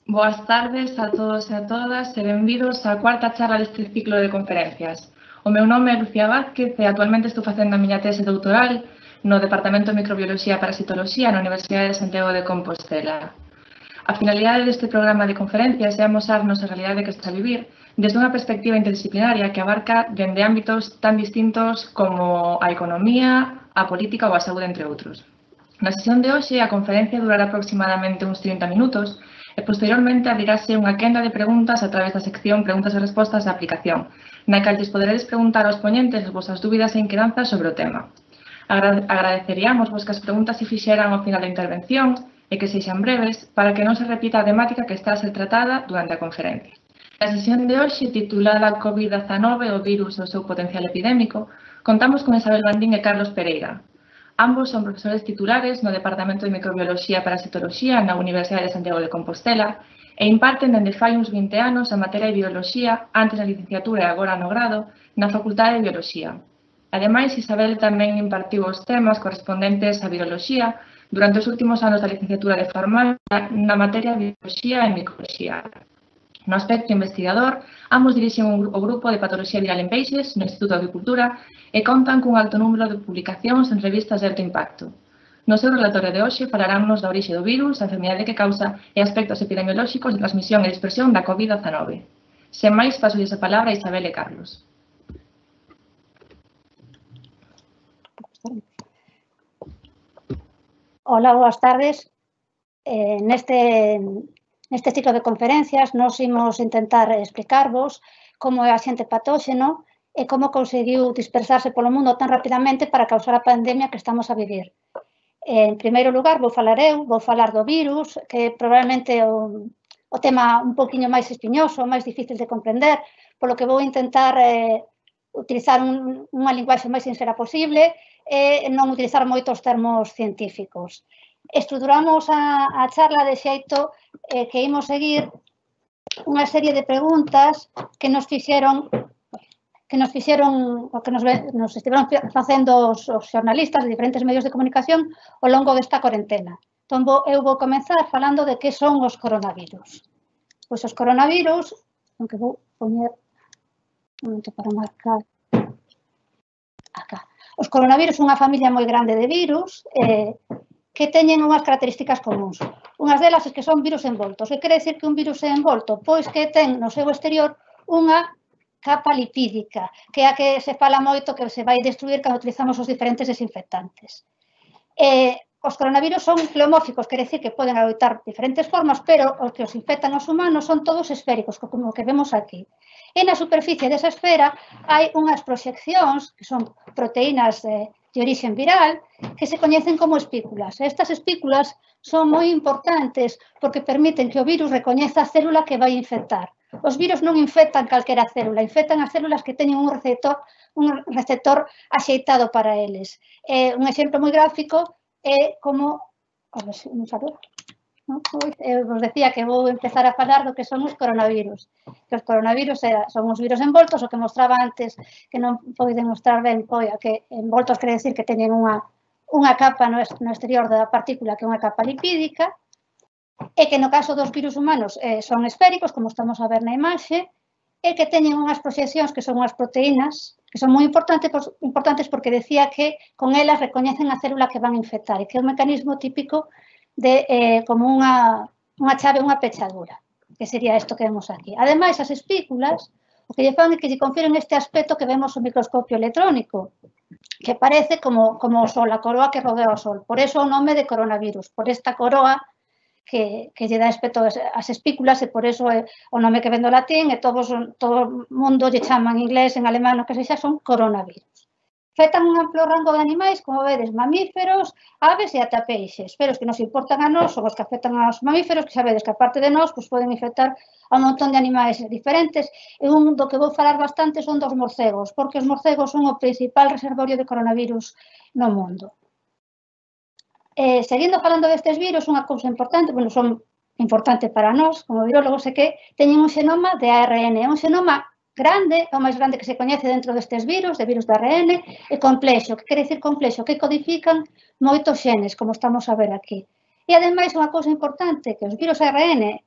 Boas tardes a todos e a todas e benvidos á cuarta charla deste ciclo de conferencias. O meu nome é Lucía Vázquez e actualmente estou facendo a miña tese doutoral no Departamento de Microbioloxía e Parasitoloxía na Universidade de Santiago de Compostela. A finalidade deste programa de conferencias é amosarnos a realidade que está a vivir desde unha perspectiva interdisciplinaria que abarca dende ámbitos tan distintos como a economía, a política ou a saúde, entre outros. Na sesión de hoxe, a conferencia durará aproximadamente uns 30 minutos e posteriormente abrirase unha quenda de preguntas a través da sección Preguntas e Respostas da aplicación, na que lles poderedes preguntar aos poñentes as vosas dúbidas e inquedanzas sobre o tema. Agradeceríamos vos que as preguntas se fixeran ao final da intervención e que sexan breves para que non se repita a temática que está a ser tratada durante a conferencia. Na sesión de hoxe, titulada COVID-19, o virus e o seu potencial epidémico, contamos con Isabel Bandín e Carlos Pereira. Ambos son profesores titulares no Departamento de Microbioloxía e Parasitoloxía na Universidade de Santiago de Compostela e imparten dende fai uns 20 anos a materia de Bioloxía, antes da licenciatura e agora no grado, na Facultade de Bioloxía. Ademais, Isabel tamén impartiu os temas correspondentes á Viroloxía durante os últimos anos da licenciatura de Farmacia na materia de Bioloxía e Microbioloxía. No aspecto investigador, ambos dirixen o grupo de patoloxía viral en peixes no Instituto de Agricultura e contan cun alto número de publicacións en revistas de alto impacto. No seu relatorio de hoxe falaránnos da orixe do virus, a enfermidade que causa e aspectos epidemiolóxicos de transmisión e dispersión da COVID-19. Sen máis, pasolles a palabra a Isabel e Carlos. Hola, boas tardes. Neste ciclo de conferencias nos imos intentar explicarvos como é o axente patóxeno e como conseguiu dispersarse polo mundo tan rapidamente para causar a pandemia que estamos a vivir. En primeiro lugar, vou falar do virus, que probablemente é o tema un poquinho máis espiñoso, máis difícil de comprender, polo que vou intentar utilizar unha linguaxe máis sincera posible e non utilizar moitos termos científicos. Estruturamos a charla de xeito que imos seguir unha serie de preguntas que nos estiveron facendo os xornalistas de diferentes medios de comunicación ao longo desta cuarentena. Entón, eu vou comenzar falando de que son os coronavirus. Pois os coronavirus, aunque vou poñer un momento para marcar acá. Os coronavirus son unha familia moi grande de virus que teñen unhas características comuns. Unhas delas é que son virus envoltos. Que quere dicir que un virus é envolto? Pois que ten no seu exterior unha capa lipídica, que é a que se fala moito que se vai destruir cando utilizamos os diferentes desinfectantes. Os coronavirus son pleomórficos, quere dicir que poden adoptar diferentes formas, pero os que os infectan aos humanos son todos esféricos, como que vemos aquí. E na superficie desa esfera hai unhas proxeccións, que son proteínas de orixen viral, que se coñecen como espículas. Estas espículas son moi importantes porque permiten que o virus recoñeza a célula que vai infectar. Os virus non infectan calquera célula, infectan as células que teñen un receptor axeitado para eles. Un exemplo moi gráfico é como... Vos decía que vou empezar a falar do que son os coronavirus. Que os coronavirus son os virus envoltos, o que mostraba antes, que non poden mostrar ben, que envoltos quere decir que teñen unha capa no exterior da partícula, que é unha capa lipídica, e que no caso dos virus humanos son esféricos, como estamos a ver na imaxe, e que teñen unhas proxeccións que son unhas proteínas, que son moi importantes porque decía que con elas recoñecen a célula que van infectar, e que é un mecanismo típico de como unha chave, unha pechadura, que sería isto que vemos aquí. Ademais, as espículas, o que lle fan é que lle confiren este aspecto que vemos no microscopio electrónico, que parece como o sol, a coroa que rodea o sol. Por eso o nome de coronavirus, por esta coroa que lle dá aspecto ás espículas e por eso o nome que ven do latín e todo o mundo lle chaman en inglés, en alemán, o que sexa, son coronavirus. Afectan un amplo rango de animais, como vedes, mamíferos, aves e ata peixes. Pero os que nos importan a nós son os que afectan aos mamíferos, que sabedes que aparte de nós poden infectar a un montón de animais diferentes. E un do que vou falar bastante son dos morcegos, porque os morcegos son o principal reservorio de coronavirus no mundo. Seguindo falando destes virus, unha cousa importante, son importantes para nós, como virólogos, é que teñen un xenoma de ARN, un xenoma grande, é o máis grande que se coñece dentro destes virus, de virus de ARN, e complexo. Que quere dicir complexo? Que codifican moitos xenes, como estamos a ver aquí. E, ademais, unha cousa importante, que os virus ARN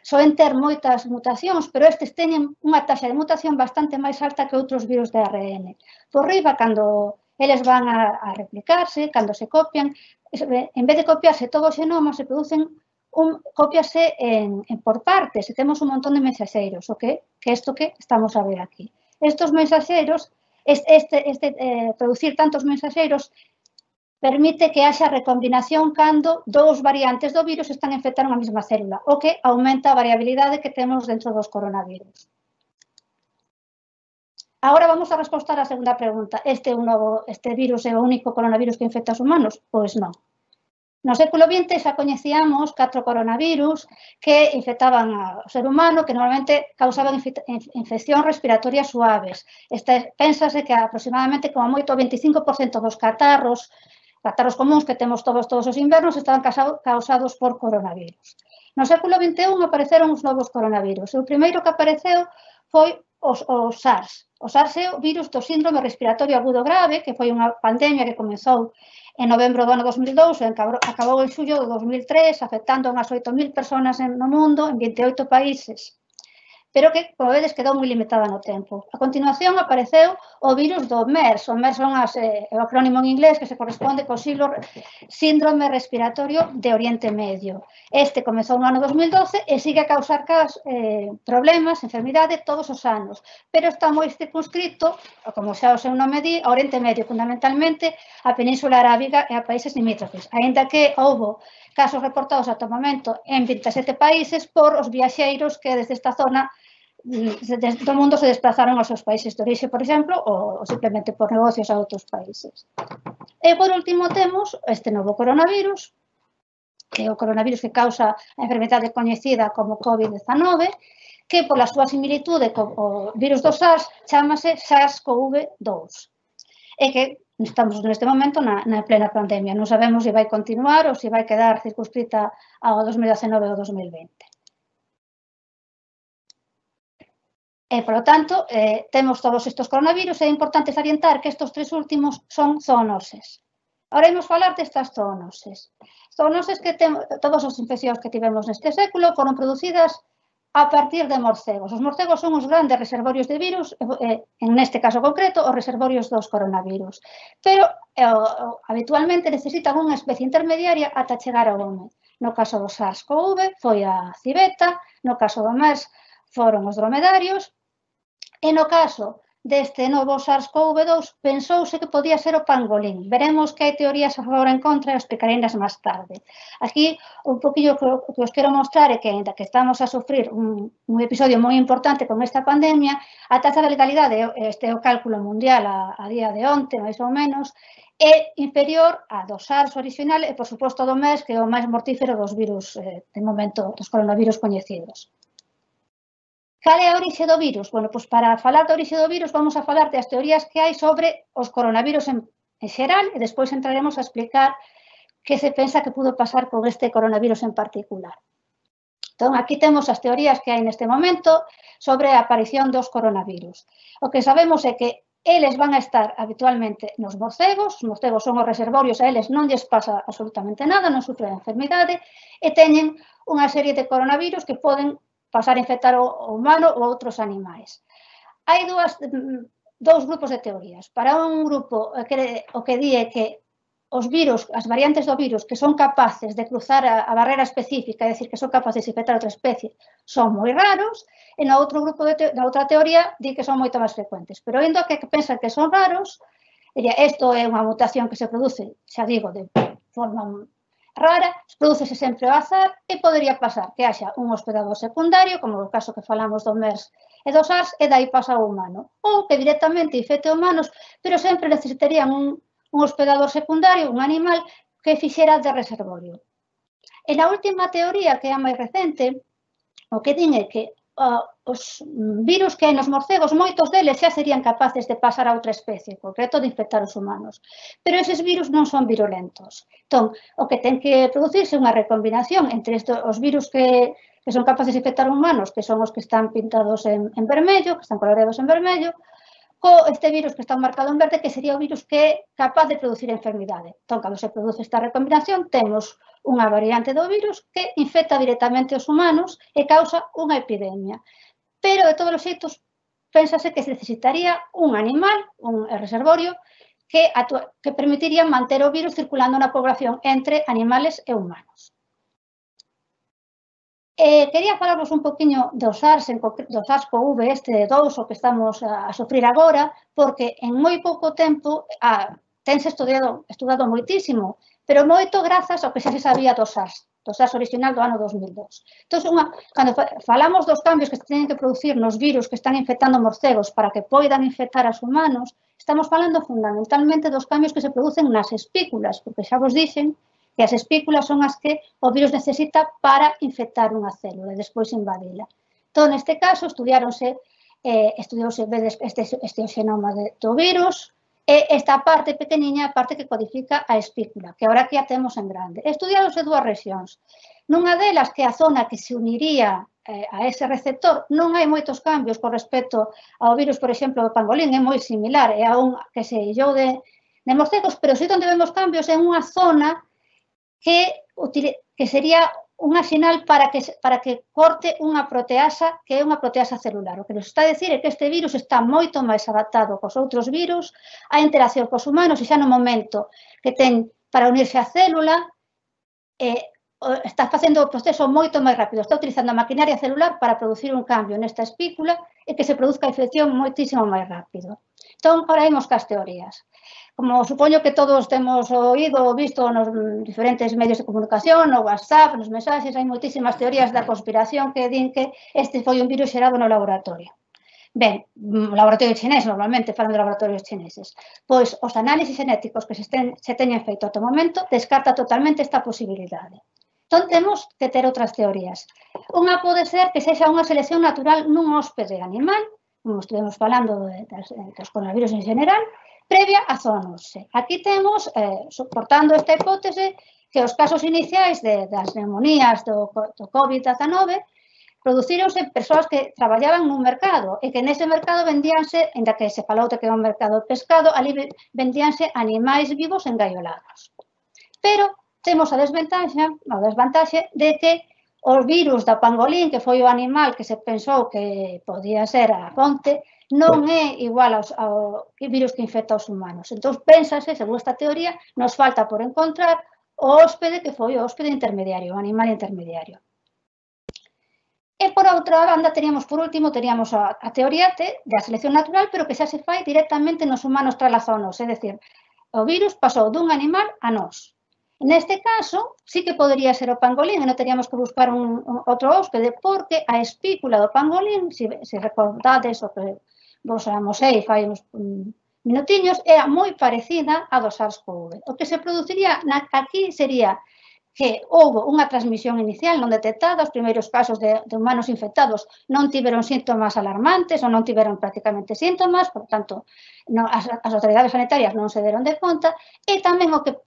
soen ter moitas mutacións, pero estes teñen unha taxa de mutación bastante máis alta que outros virus de ARN. Por riba, cando eles van a replicarse, cando se copian, en vez de copiarse todo o genoma, se producen cópiase por partes, e temos un montón de mensaxeiros, que é isto que estamos a ver aquí. Estos mensaxeiros, producir tantos mensaxeiros, permite que haxa recombinación cando dous variantes do virus están infectando a mesma célula, o que aumenta a variabilidade que temos dentro dos coronavirus. Agora vamos a responder a segunda pregunta. Este virus é o único coronavirus que infecta os humanos? Pois non. No século XX xa coñecíamos 4 coronavirus que infectaban ao ser humano, que normalmente causaban infeccións respiratorias suaves. Pénsase que aproximadamente como moito 25% dos catarros comúns que temos todos os invernos estaban causados por coronavirus. No século XXI apareceron os novos coronavirus. O primeiro que apareceu foi o SARS. O SARS é o virus do síndrome respiratorio agudo grave, que foi unha pandemia que comezou en novembro do ano 2002 e acabou en xullo do 2003, afectando a unhas 8.000 persoas no mundo en 28 países, pero que, como vedes, quedou moi limitada no tempo. A continuación apareceu o virus do MERS. O MERS é o acrónimo en inglés que se corresponde co síndrome respiratorio de Oriente Medio. Este comezou no ano 2012 e sigue a causar problemas, enfermidade, todos os anos, pero está moi circunscrito, como xa o seu nome di, a Oriente Medio, fundamentalmente a Península Arábiga e a países limítrofes, aínda que houbo casos reportados ata o momento en 27 países por os viaxeiros que desde esta zona do mundo se desplazaron aos seus países de orixe, por exemplo, ou simplemente por negocios a outros países. E, por último, temos este novo coronavirus, que é o coronavirus que causa a enfermedade coñecida como COVID-19, que, pola súa similitude co virus do SARS, chamase SARS-CoV-2. E que estamos neste momento na plena pandemia. Non sabemos se vai continuar ou se vai quedar circunscrita ao 2019 ou 2020. E, polo tanto, temos todos estes coronavirus e é importante salientar que estes tres últimos son zoonoses. Ahora imos falar destas zoonoses. Zoonoses que todas as infeccións que tivemos neste século foron producidas a partir de morcegos. Os morcegos son os grandes reservorios de virus, en neste caso concreto, os reservorios dos coronavirus. Pero, habitualmente, necesitan unha especie intermediaria ata chegar ao home. No caso do SARS-CoV foi a civeta, no caso do MERS foron os dromedarios, e no caso deste novo SARS-CoV-2 pensouse que podía ser o pangolín. Veremos que hai teorías a favor e en contra e explicareinas máis tarde. Aquí, un poquillo que os quero mostrar é que, ainda que estamos a sufrir un episodio moi importante con esta pandemia, a taxa de letalidade, este é o cálculo mundial a día de onte, máis ou menos, é inferior a do SARS original e, por suposto, do MERS, que é o máis mortífero dos virus, de momento, dos coronavirus coñecidos. Cal é a orixe do virus? Bueno, pois para falar da orixe do virus vamos a falar das teorías que hai sobre os coronavirus en xeral e despois entraremos a explicar que se pensa que pudo pasar con este coronavirus en particular. Entón, aquí temos as teorías que hai neste momento sobre a aparición dos coronavirus. O que sabemos é que eles van a estar habitualmente nos morcegos, os morcegos son os reservorios, a eles non lles pasa absolutamente nada, non sufren enfermidade e teñen unha serie de coronavirus que poden pasar a infectar o humano ou outros animais. Hai dous grupos de teorías. Para un grupo, o que di é que os virus, as variantes do virus que son capaces de cruzar a barrera específica, é dicir, que son capaces de infectar outra especie, son moi raros, e no outro grupo, na outra teoría, di que son moito máis frecuentes. Pero ainda que pensan que son raros, isto é unha mutación que se produce, xa digo, de forma rara, prodúcese sempre ao azar e podería pasar que haxa un hospedador secundario, como o caso que falamos do MERS e do SARS, e dai pasa ao humano. Ou que directamente infecte humanos, pero sempre necesitarían un hospedador secundario, un animal, que fixera de reservorio. E na última teoría, que é a máis recente, o que din é que os virus que hai nos morcegos, moitos deles xa serían capaces de pasar a outra especie, en concreto de infectar os humanos. Pero eses virus non son virulentos. Entón, o que ten que producirse é unha recombinación entre os virus que son capaces de infectar humanos, que son os que están pintados en vermello, que están coloreados en vermello, co este virus que está marcado en verde, que sería o virus que é capaz de producir a enfermidade. Entón, cando se produce esta recombinación, temos unha variante do virus que infecta directamente os humanos e causa unha epidemia. Pero, de todos os xeitos, pénsase que se necesitaría un animal, un reservorio, que permitiría manter o virus circulando na población entre animales e humanos. Quería falarvos un poquinho do SARS-CoV este 2, o que estamos a sofrir agora, porque en moi pouco tempo tense estudado moitísimo, pero moito grazas ao que xa se sabía do SARS original do ano 2002. Entón, cando falamos dos cambios que se teñen que producir nos virus que están infectando morcegos para que poidan infectar aos humanos, estamos falando fundamentalmente dos cambios que se producen nas espículas, porque xa vos dixen que as espículas son as que o virus necesita para infectar unha célula e despois invadila. Entón, neste caso, estudiouse este xenoma do virus e esta parte pequeniña, a parte que codifica a espícula, que agora aquí a temos en grande. Estudiáronse dúas rexións. Nunha delas, que é a zona que se uniría a ese receptor, non hai moitos cambios con respecto ao virus, por exemplo, do pangolín, é moi similar, é a un que se illou de morcegos, pero si onde vemos cambios en unha zona que sería unha sinal para que corte unha proteasa que é unha proteasa celular. O que nos está a dicir é que este virus está moito máis adaptado cos outros virus a interacción cos humanos e xa no momento que ten para unirse á célula está facendo o proceso moito máis rápido. Está utilizando a maquinaria celular para producir un cambio nesta espícula e que se produzca a infección moitísimo máis rápido. Entón, ahora imos cas teorías. Como supoño que todos temos oído ou visto nos diferentes medios de comunicación, no WhatsApp, nos mensaxes, hai moitísimas teorías da conspiración que din que este foi un virus xerado no laboratorio. Ben, laboratorio chinés, normalmente, falan de laboratorios chineses. Pois, os análisis xenéticos que se teñen feito ata o momento descarta totalmente esta posibilidade. Entón, temos que ter outras teorías. Unha pode ser que sexa unha selección natural nun hóspede animal, como estivemos falando dos coronavirus en general, previa a zoonose. Aquí temos, soportando esta hipótese, que os casos iniciais das neumonías do COVID-19 producíronse persoas que traballaban nun mercado e que nese mercado vendíanse, ainda que se falou de que é un mercado de pescado, ali vendíanse animais vivos engaiolados. Pero temos a desvantaxe de que o virus da pangolín, que foi o animal que se pensou que podía ser a fonte, non é igual ao virus que infecta os humanos. Entón, pénsase, según esta teoría, nos falta por encontrar o hóspede que foi o hóspede intermediario, o animal intermediario. E, por outra banda, por último, teríamos a teoría da selección natural, pero que xa se fai directamente nos humanos tras a zoonose, é dicir, o virus pasou dun animal a nós. Neste caso, sí que podería ser o pangolín e non teríamos que buscar outro hóspede, porque a espícula do pangolín, se recordades o que vos amosei fai uns minutiños, era moi parecida á do SARS-CoV. O que se produciría aquí sería que houve unha transmisión inicial non detectada, os primeiros casos de humanos infectados non tiveron síntomas alarmantes ou non tiveron prácticamente síntomas, por tanto, as autoridades sanitarias non se deron de conta, e tamén o que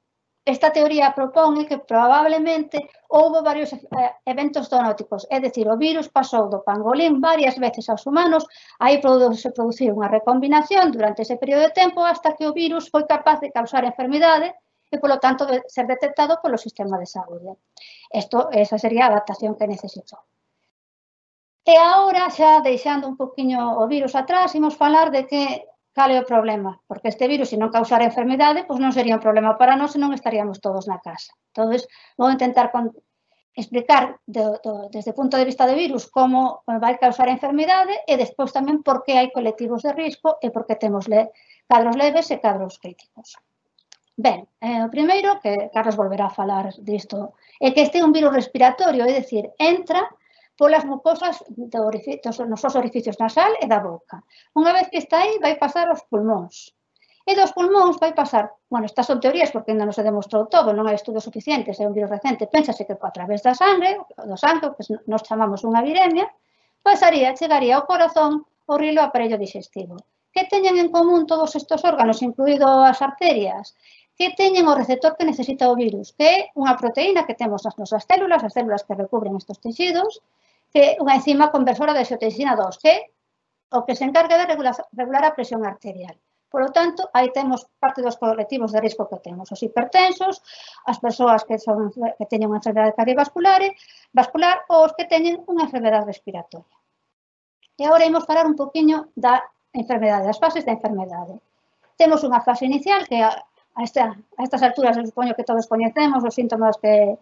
esta teoría propón que probablemente houve varios eventos zoonóticos, é dicir, o virus pasou do pangolín varias veces aos humanos, aí se produciu unha recombinación durante ese período de tempo hasta que o virus foi capaz de causar enfermidade e, polo tanto, de ser detectado polo sistema de saúde. Esa sería a adaptación que necesitou. E agora, xa deixando un poquinho o virus atrás, imos falar de que cal é o problema, porque este virus, se non causara enfermidade, pois non sería un problema para nós e non estaríamos todos na casa. Entón, vou intentar explicar desde o punto de vista de virus como vai causar a enfermidade e despois tamén por que hai colectivos de risco e por que temos cadros leves e cadros críticos. Ben, o primeiro, que Carlos volverá a falar disto, é que este é un virus respiratorio, é dicir, entra polas mucosas dos nosos orificios nasal e da boca. Unha vez que está aí, vai pasar aos pulmóns. E dos pulmóns vai pasar, bueno, estas son teorías porque ainda non se demostrou todo, non hai estudos suficientes, é un virus recente, pénsase que a través da sangue, o que nos chamamos unha viremia, chegaría ao corazón, ao rilo aparello digestivo. Que teñen en común todos estes órganos, incluído as arterias? Que teñen o receptor que necesita o virus, que é unha proteína que temos nas nosas células, as células que recubren estes texidos, que é unha enzima conversora de angiotensina 2, que é o que se encarga de regular a presión arterial. Por lo tanto, aí temos parte dos colectivos de risco que temos, os hipertensos, as persoas que teñen unha enfermedade cardiovascular ou os que teñen unha enfermedade respiratoria. E agora imos falar un poquinho da enfermedade, das fases da enfermedade. Temos unha fase inicial que a estas alturas eu supoño que todos coñecemos os síntomas que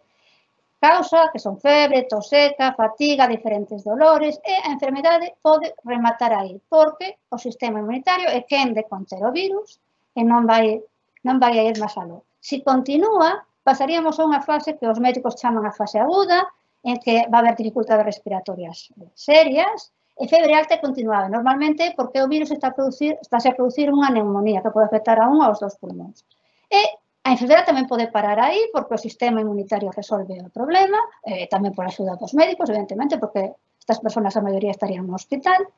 causa, que son febre, tos seca, fatiga, diferentes dolores, e a enfermedade pode rematar aí, porque o sistema inmunitario é quen de conter o virus e non vai a ir máis aló. Se continúa, pasaríamos a unha fase que os médicos chaman a fase aguda, en que va a haber dificultades respiratorias serias, e febre alta e continuada, normalmente porque o virus está a producir unha neumonía que pode afectar a un ou aos dos pulmóns. E a enfermedade tamén pode parar aí porque o sistema inmunitario resolve o problema, tamén por axuda dos médicos, evidentemente, porque estas persoas, a maioría, estarían no hospital,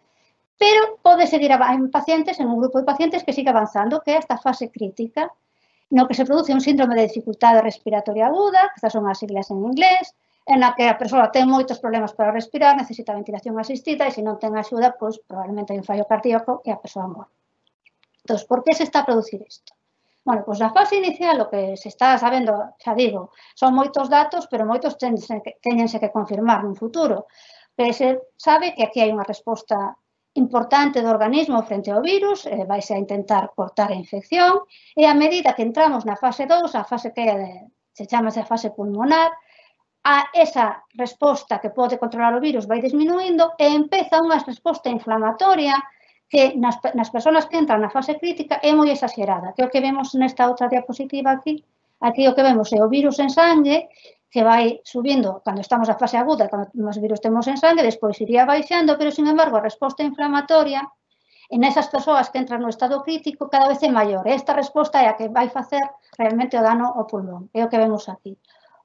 pero pode seguir en pacientes, en un grupo de pacientes que sigue avanzando, que é esta fase crítica, no que se produce un síndrome de dificultade respiratoria aguda, que estas son as siglas en inglés, en la que a persoa ten moitos problemas para respirar, necesita ventilación asistida e se non ten axuda, pois probablemente hai un fallo cardíaco e a persoa morre. Entón, por que se está a producir isto? Bueno, pois na fase inicial o que se está sabendo, xa digo, son moitos datos, pero moitos teñense que confirmar nun futuro. Que se sabe que aquí hai unha resposta importante do organismo frente ao virus, vaise a intentar cortar a infección, e a medida que entramos na fase 2, a fase que se chama a fase pulmonar, esa resposta que pode controlar o virus vai disminuindo e empeza unha resposta inflamatoria que nas persoas que entran na fase crítica é moi exagerada, que é o que vemos nesta outra diapositiva aquí. Aquí o que vemos é o virus en sangue, que vai subindo cando estamos na fase aguda, cando os virus temos en sangue, despois iría baixando, pero, sin embargo, a resposta inflamatoria en esas persoas que entran no estado crítico cada vez é maior. Esta resposta é a que vai facer realmente o dano ao pulmón, é o que vemos aquí.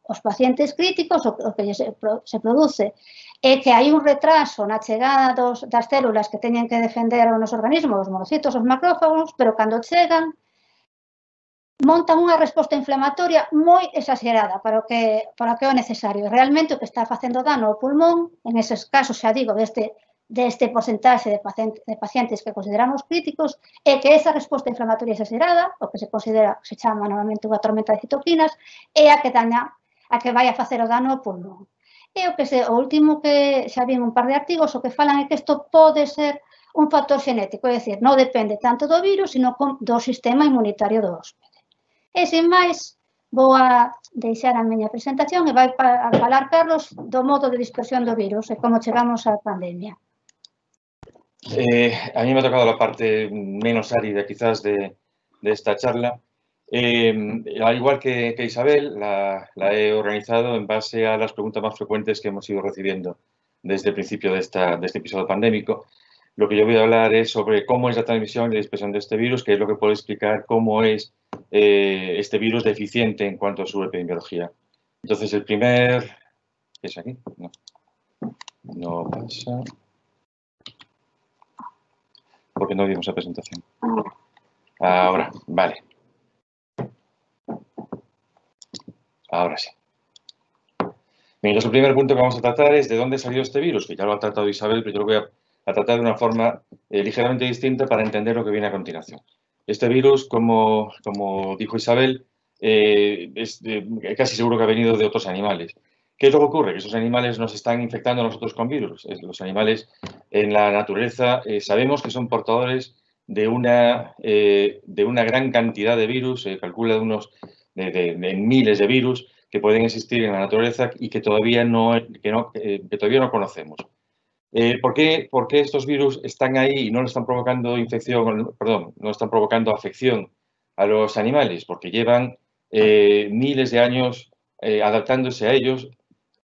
Os pacientes críticos, o que se produce é que hai un retraso na chegada das células que teñen que defender o noso organismo, os monocitos, os macrófagos, pero cando chegan, montan unha resposta inflamatoria moi exagerada para o que é necesario. Realmente o que está facendo dano ao pulmón, en eses casos, xa digo, deste porcentaxe de pacientes que consideramos críticos, é que esa resposta inflamatoria exagerada, o que se chama normalmente unha tormenta de citoquinas, é a que vai a facer o dano ao pulmón. E o último que xa vi un par de artigos, o que falan é que isto pode ser un factor xenético, é dicir, non depende tanto do virus, sino do sistema inmunitario do hóspede. E, sen máis, vou a deixar a miña presentación e vai a falar Carlos do modo de dispersión do virus e como chegamos á pandemia. A mí me ha tocado la parte menos árida, quizás, de esta charla. Al igual que Isabel, la he organizado en base a las preguntas más frecuentes que hemos ido recibiendo desde el principio de este episodio pandémico. Lo que yo voy a hablar es sobre cómo es la transmisión y la dispersión de este virus, que es lo que puede explicar cómo es este virus deficiente en cuanto a su epidemiología. Entonces, el primer... ¿Qué es aquí? No pasa... Porque no vimos la presentación. Ahora, vale. Ahora sí. Bien, entonces el primer punto que vamos a tratar es de dónde salió este virus, que ya lo ha tratado Isabel, pero yo lo voy a tratar de una forma ligeramente distinta para entender lo que viene a continuación. Este virus, como dijo Isabel, es casi seguro que ha venido de otros animales. ¿Qué es lo que ocurre? Que esos animales nos están infectando a nosotros con virus. Los animales en la naturaleza sabemos que son portadores de una gran cantidad de virus, se calcula de miles de virus que pueden existir en la naturaleza y que todavía no conocemos. ¿Por qué estos virus están ahí y no están provocando no están provocando afección a los animales? Porque llevan miles de años adaptándose a ellos.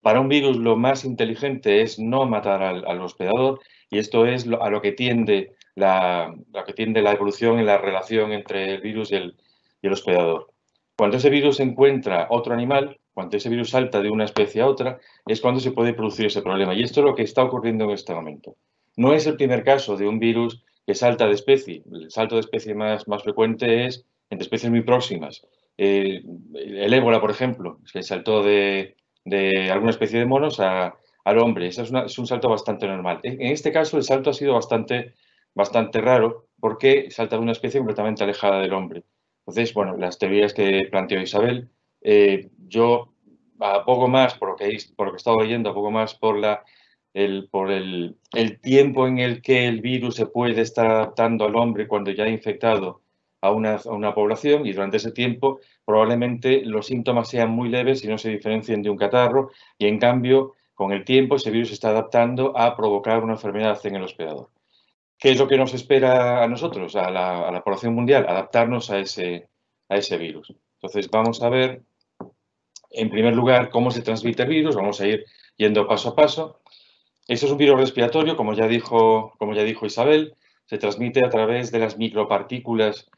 Para un virus lo más inteligente es no matar al hospedador, y esto es a lo que tiende la evolución en la relación entre el virus y el hospedador. Cuando ese virus encuentra otro animal, cuando ese virus salta de una especie a otra, es cuando se puede producir ese problema. Y esto es lo que está ocurriendo en este momento. No es el primer caso de un virus que salta de especie. El salto de especie más frecuente es entre especies muy próximas. El ébola, por ejemplo, que saltó de alguna especie de monos al hombre. Ese es un salto bastante normal. En este caso, el salto ha sido bastante raro, por qué salta de una especie completamente alejada del hombre. Entonces, bueno, las teorías que planteó Isabel, yo a poco más, por lo que he estado leyendo, a poco más por el tiempo en el que el virus se puede estar adaptando al hombre cuando ya ha infectado a una población, y durante ese tiempo probablemente los síntomas sean muy leves y no se diferencien de un catarro, y en cambio con el tiempo ese virus se está adaptando a provocar una enfermedad en el hospedador. ¿Qué es lo que nos espera a nosotros, a la población mundial? Adaptarnos a ese virus. Entonces vamos a ver, en primer lugar, cómo se transmite el virus. Vamos a ir yendo paso a paso. Este es un virus respiratorio, como ya dijo Isabel, se transmite a través de las micropartículas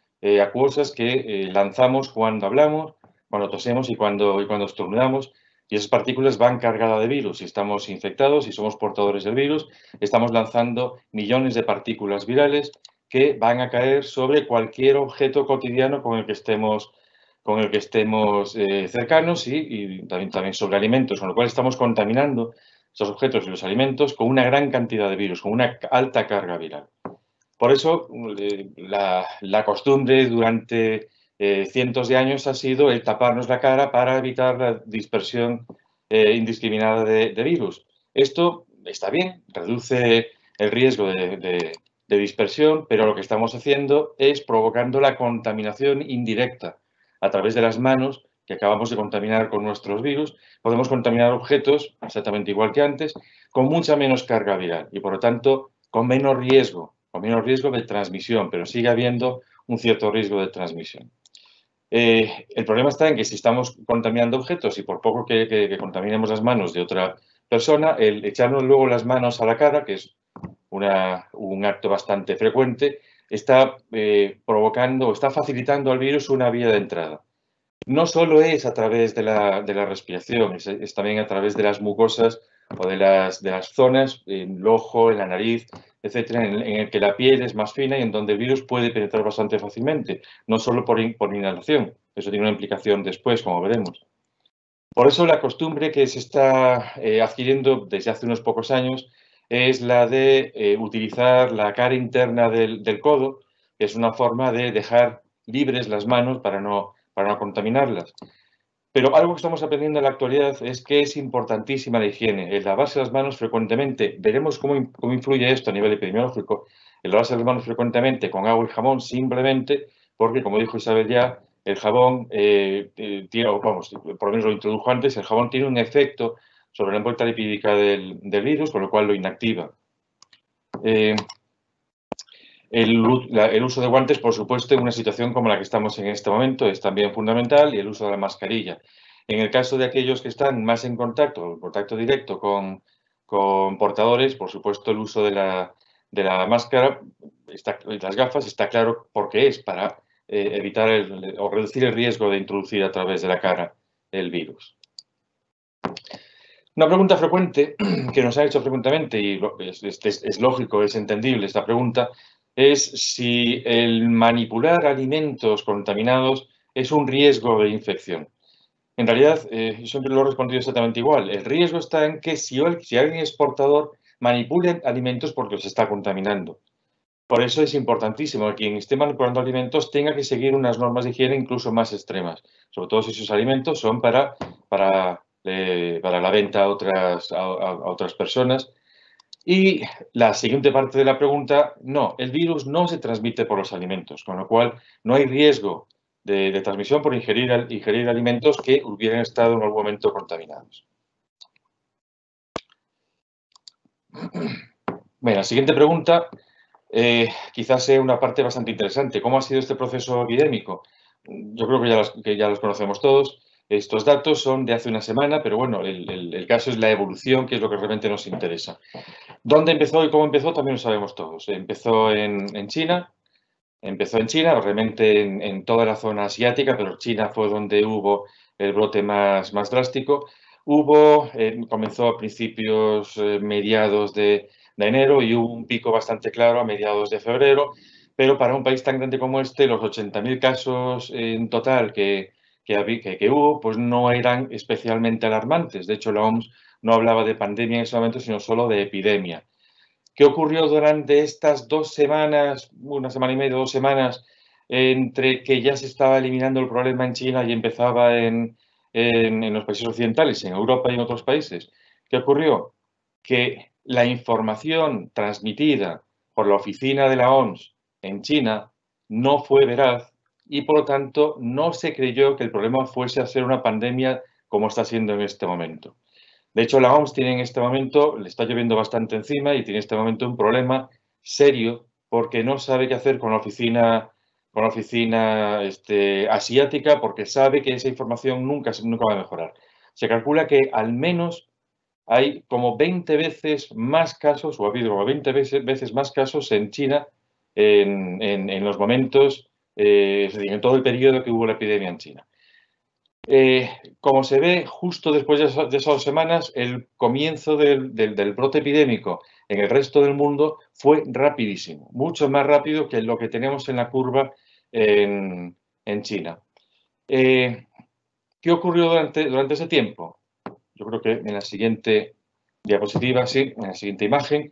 acuosas que lanzamos cuando hablamos, cuando tosemos y cuando estornudamos. Y esas partículas van cargadas de virus. Si estamos infectados, si somos portadores del virus, estamos lanzando millones de partículas virales que van a caer sobre cualquier objeto cotidiano con el que estemos cercanos y también sobre alimentos, con lo cual estamos contaminando esos objetos y los alimentos con una gran cantidad de virus, con una alta carga viral. Por eso, la costumbre durante cientos de años ha sido el taparnos la cara para evitar la dispersión indiscriminada de virus. Esto está bien, reduce el riesgo de dispersión, pero lo que estamos haciendo es provocando la contaminación indirecta a través de las manos que acabamos de contaminar con nuestros virus. Podemos contaminar objetos, exactamente igual que antes, con mucha menos carga viral y, por lo tanto, con menos riesgo de transmisión, pero sigue habiendo un cierto riesgo de transmisión. El problema está en que si estamos contaminando objetos y por poco que contaminemos las manos de otra persona, el echarnos luego las manos a la cara, que es un acto bastante frecuente, está provocando o está facilitando al virus una vía de entrada. No solo es a través de la respiración, es también a través de las mucosas o de las zonas, en el ojo, en la nariz, etcétera, en el que la piel es más fina y en donde el virus puede penetrar bastante fácilmente, no solo por inhalación. Eso tiene una implicación después, como veremos. Por eso la costumbre que se está adquiriendo desde hace unos pocos años es la de utilizar la cara interna del codo, que es una forma de dejar libres las manos para no contaminarlas. Pero algo que estamos aprendiendo en la actualidad es que es importantísima la higiene, el lavarse las manos frecuentemente. Veremos cómo influye esto a nivel epidemiológico, el lavarse las manos frecuentemente con agua y jabón, simplemente porque, como dijo Isabel ya, el jabón, por lo menos lo introdujo antes, el jabón tiene un efecto sobre la envuelta lipídica del virus, con lo cual lo inactiva. El uso de guantes, por supuesto, en una situación como la que estamos en este momento, es también fundamental, y el uso de la mascarilla. En el caso de aquellos que están más en contacto directo con portadores, por supuesto, el uso de la máscara, las gafas, está claro por qué es, para evitar o reducir el riesgo de introducir a través de la cara el virus. Una pregunta frecuente que nos han hecho frecuentemente, y es lógico, es entendible esta pregunta, es si el manipular alimentos contaminados es un riesgo de infección. En realidad, yo siempre lo he respondido exactamente igual. El riesgo está en que si alguien es portador, manipule alimentos porque los está contaminando. Por eso es importantísimo que quien esté manipulando alimentos tenga que seguir unas normas de higiene incluso más extremas, sobre todo si esos alimentos son para la venta a otras personas. Y la siguiente parte de la pregunta, no, el virus no se transmite por los alimentos, con lo cual no hay riesgo de transmisión por ingerir alimentos que hubieran estado en algún momento contaminados. Bueno, la siguiente pregunta quizás sea una parte bastante interesante. ¿Cómo ha sido este proceso epidémico? Yo creo que ya los conocemos todos. Estos datos son de hace una semana, pero bueno, el caso es la evolución, que es lo que realmente nos interesa. ¿Dónde empezó y cómo empezó? También lo sabemos todos. Empezó en China, realmente en toda la zona asiática, pero China fue donde hubo el brote más drástico. Comenzó a principios, mediados de enero, y hubo un pico bastante claro a mediados de febrero, pero para un país tan grande como este, los 80.000 casos en total que hubo, pues no eran especialmente alarmantes. De hecho, la OMS no hablaba de pandemia en ese momento, sino solo de epidemia. ¿Qué ocurrió durante estas 2 semanas, una semana y media, 2 semanas, entre que ya se estaba eliminando el problema en China y empezaba en los países occidentales, en Europa y en otros países? ¿Qué ocurrió? Que la información transmitida por la oficina de la OMS en China no fue veraz y, por lo tanto, no se creyó que el problema fuese a ser una pandemia como está siendo en este momento. De hecho, la OMS tiene en este momento, le está lloviendo bastante encima y tiene en este momento un problema serio porque no sabe qué hacer con la oficina asiática, porque sabe que esa información nunca va a mejorar. Se calcula que al menos hay como 20 veces más casos, o ha habido como 20 veces más casos en China en los momentos, es decir, en todo el periodo que hubo la epidemia en China. Como se ve, justo después de esas 2 semanas, el comienzo del brote epidémico en el resto del mundo fue rapidísimo, mucho más rápido que lo que tenemos en la curva en China. ¿Qué ocurrió durante ese tiempo? Yo creo que en la siguiente diapositiva, sí, en la siguiente imagen,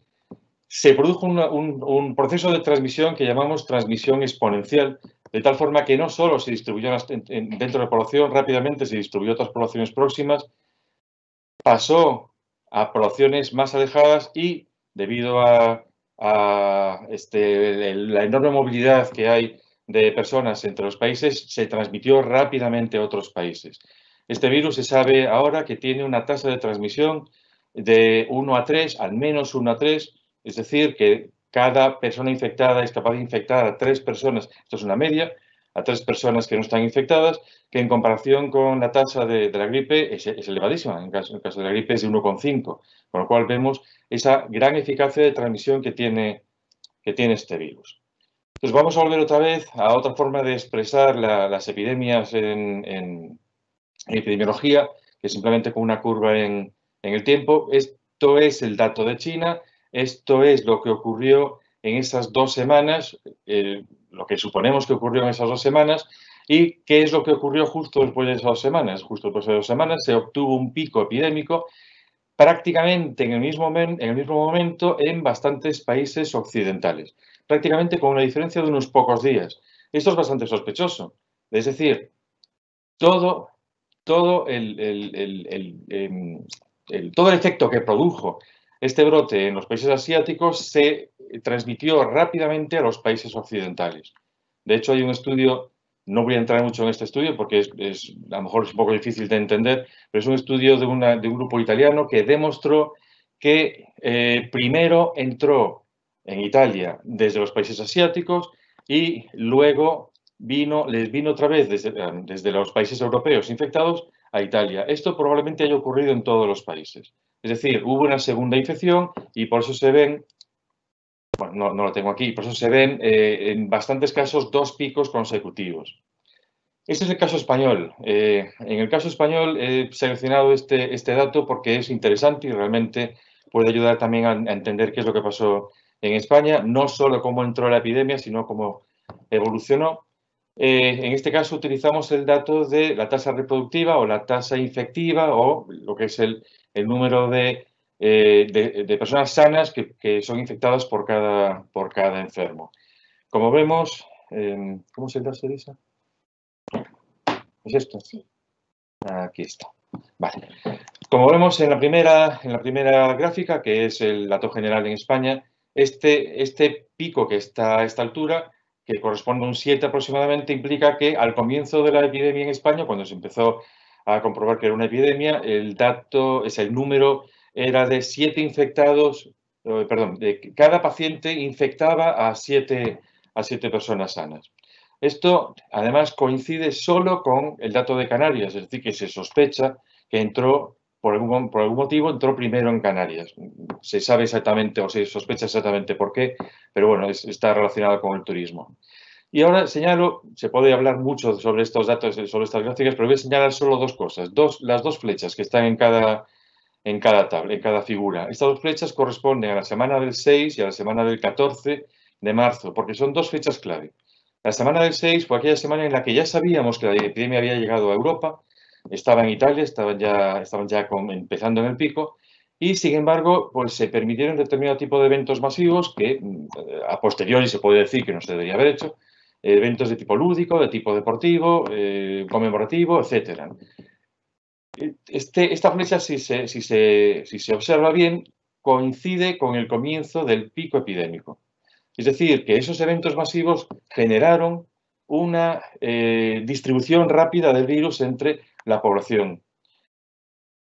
se produjo un proceso de transmisión que llamamos transmisión exponencial, de tal forma que no solo se distribuyó dentro de la población rápidamente, se distribuyó a otras poblaciones próximas, pasó a poblaciones más alejadas y, debido a la enorme movilidad que hay de personas entre los países, se transmitió rápidamente a otros países. Este virus se sabe ahora que tiene una tasa de transmisión de 1 a 3, al menos 1 a 3, es decir, que cada persona infectada es capaz de infectar a 3 personas, esto es una media, a 3 personas que no están infectadas, que en comparación con la tasa de la gripe es elevadísima. En el caso de la gripe es de 1,5, con lo cual vemos esa gran eficacia de transmisión que tiene este virus. Entonces vamos a volver otra vez a otra forma de expresar las epidemias en epidemiología, que es simplemente con una curva en el tiempo. Esto es el dato de China, esto es lo que ocurrió en esas 2 semanas, lo que suponemos que ocurrió en esas 2 semanas, y qué es lo que ocurrió justo después de esas 2 semanas. Justo después de 2 semanas se obtuvo un pico epidémico prácticamente en el mismo momento en bastantes países occidentales, prácticamente con una diferencia de unos pocos días. Esto es bastante sospechoso. Es decir, todo el efecto que produjo este brote en los países asiáticos se transmitió rápidamente a los países occidentales. De hecho, hay un estudio, no voy a entrar mucho en este estudio porque a lo mejor es un poco difícil de entender, pero es un estudio de un grupo italiano que demostró que primero entró en Italia desde los países asiáticos y luego les vino otra vez desde los países europeos infectados a Italia. Esto probablemente haya ocurrido en todos los países. Es decir, hubo una segunda infección y por eso se ven, bueno, no lo tengo aquí, por eso se ven en bastantes casos 2 picos consecutivos. Este es el caso español. En el caso español he seleccionado este dato porque es interesante y realmente puede ayudar también a entender qué es lo que pasó en España, no solo cómo entró la epidemia, sino cómo evolucionó. En este caso utilizamos el dato de la tasa reproductiva o la tasa infectiva o lo que es el número de personas sanas que son infectadas por cada enfermo. Como vemos, ¿cómo se llama, Elisa? ¿Es esto? Sí. Aquí está. Vale. Como vemos en la primera gráfica, que es el dato general en España, este pico que está a esta altura, que corresponde a un 7 aproximadamente, implica que al comienzo de la epidemia en España, cuando se empezó a comprobar que era una epidemia, el número era de 7 infectados, de cada paciente infectaba a 7 personas sanas. Esto, además, coincide solo con el dato de Canarias, es decir, que se sospecha que entró, por algún motivo, entró primero en Canarias. Se sabe exactamente o se sospecha exactamente por qué, pero bueno, está relacionado con el turismo. Y ahora señalo, se puede hablar mucho sobre estos datos, sobre estas gráficas, pero voy a señalar solo 2 cosas. Las 2 flechas que están en cada tabla, en cada figura. Estas 2 flechas corresponden a la semana del 6 y a la semana del 14 de marzo, porque son 2 fechas clave. La semana del 6 fue aquella semana en la que ya sabíamos que la epidemia había llegado a Europa, estaba en Italia, estaban ya empezando en el pico, y, sin embargo, pues se permitieron determinado tipo de eventos masivos que a posteriori se puede decir que no se debería haber hecho, eventos de tipo lúdico, de tipo deportivo, conmemorativo, etc. Esta flecha, si se observa bien, coincide con el comienzo del pico epidémico. Es decir, que esos eventos masivos generaron una distribución rápida del virus entre la población.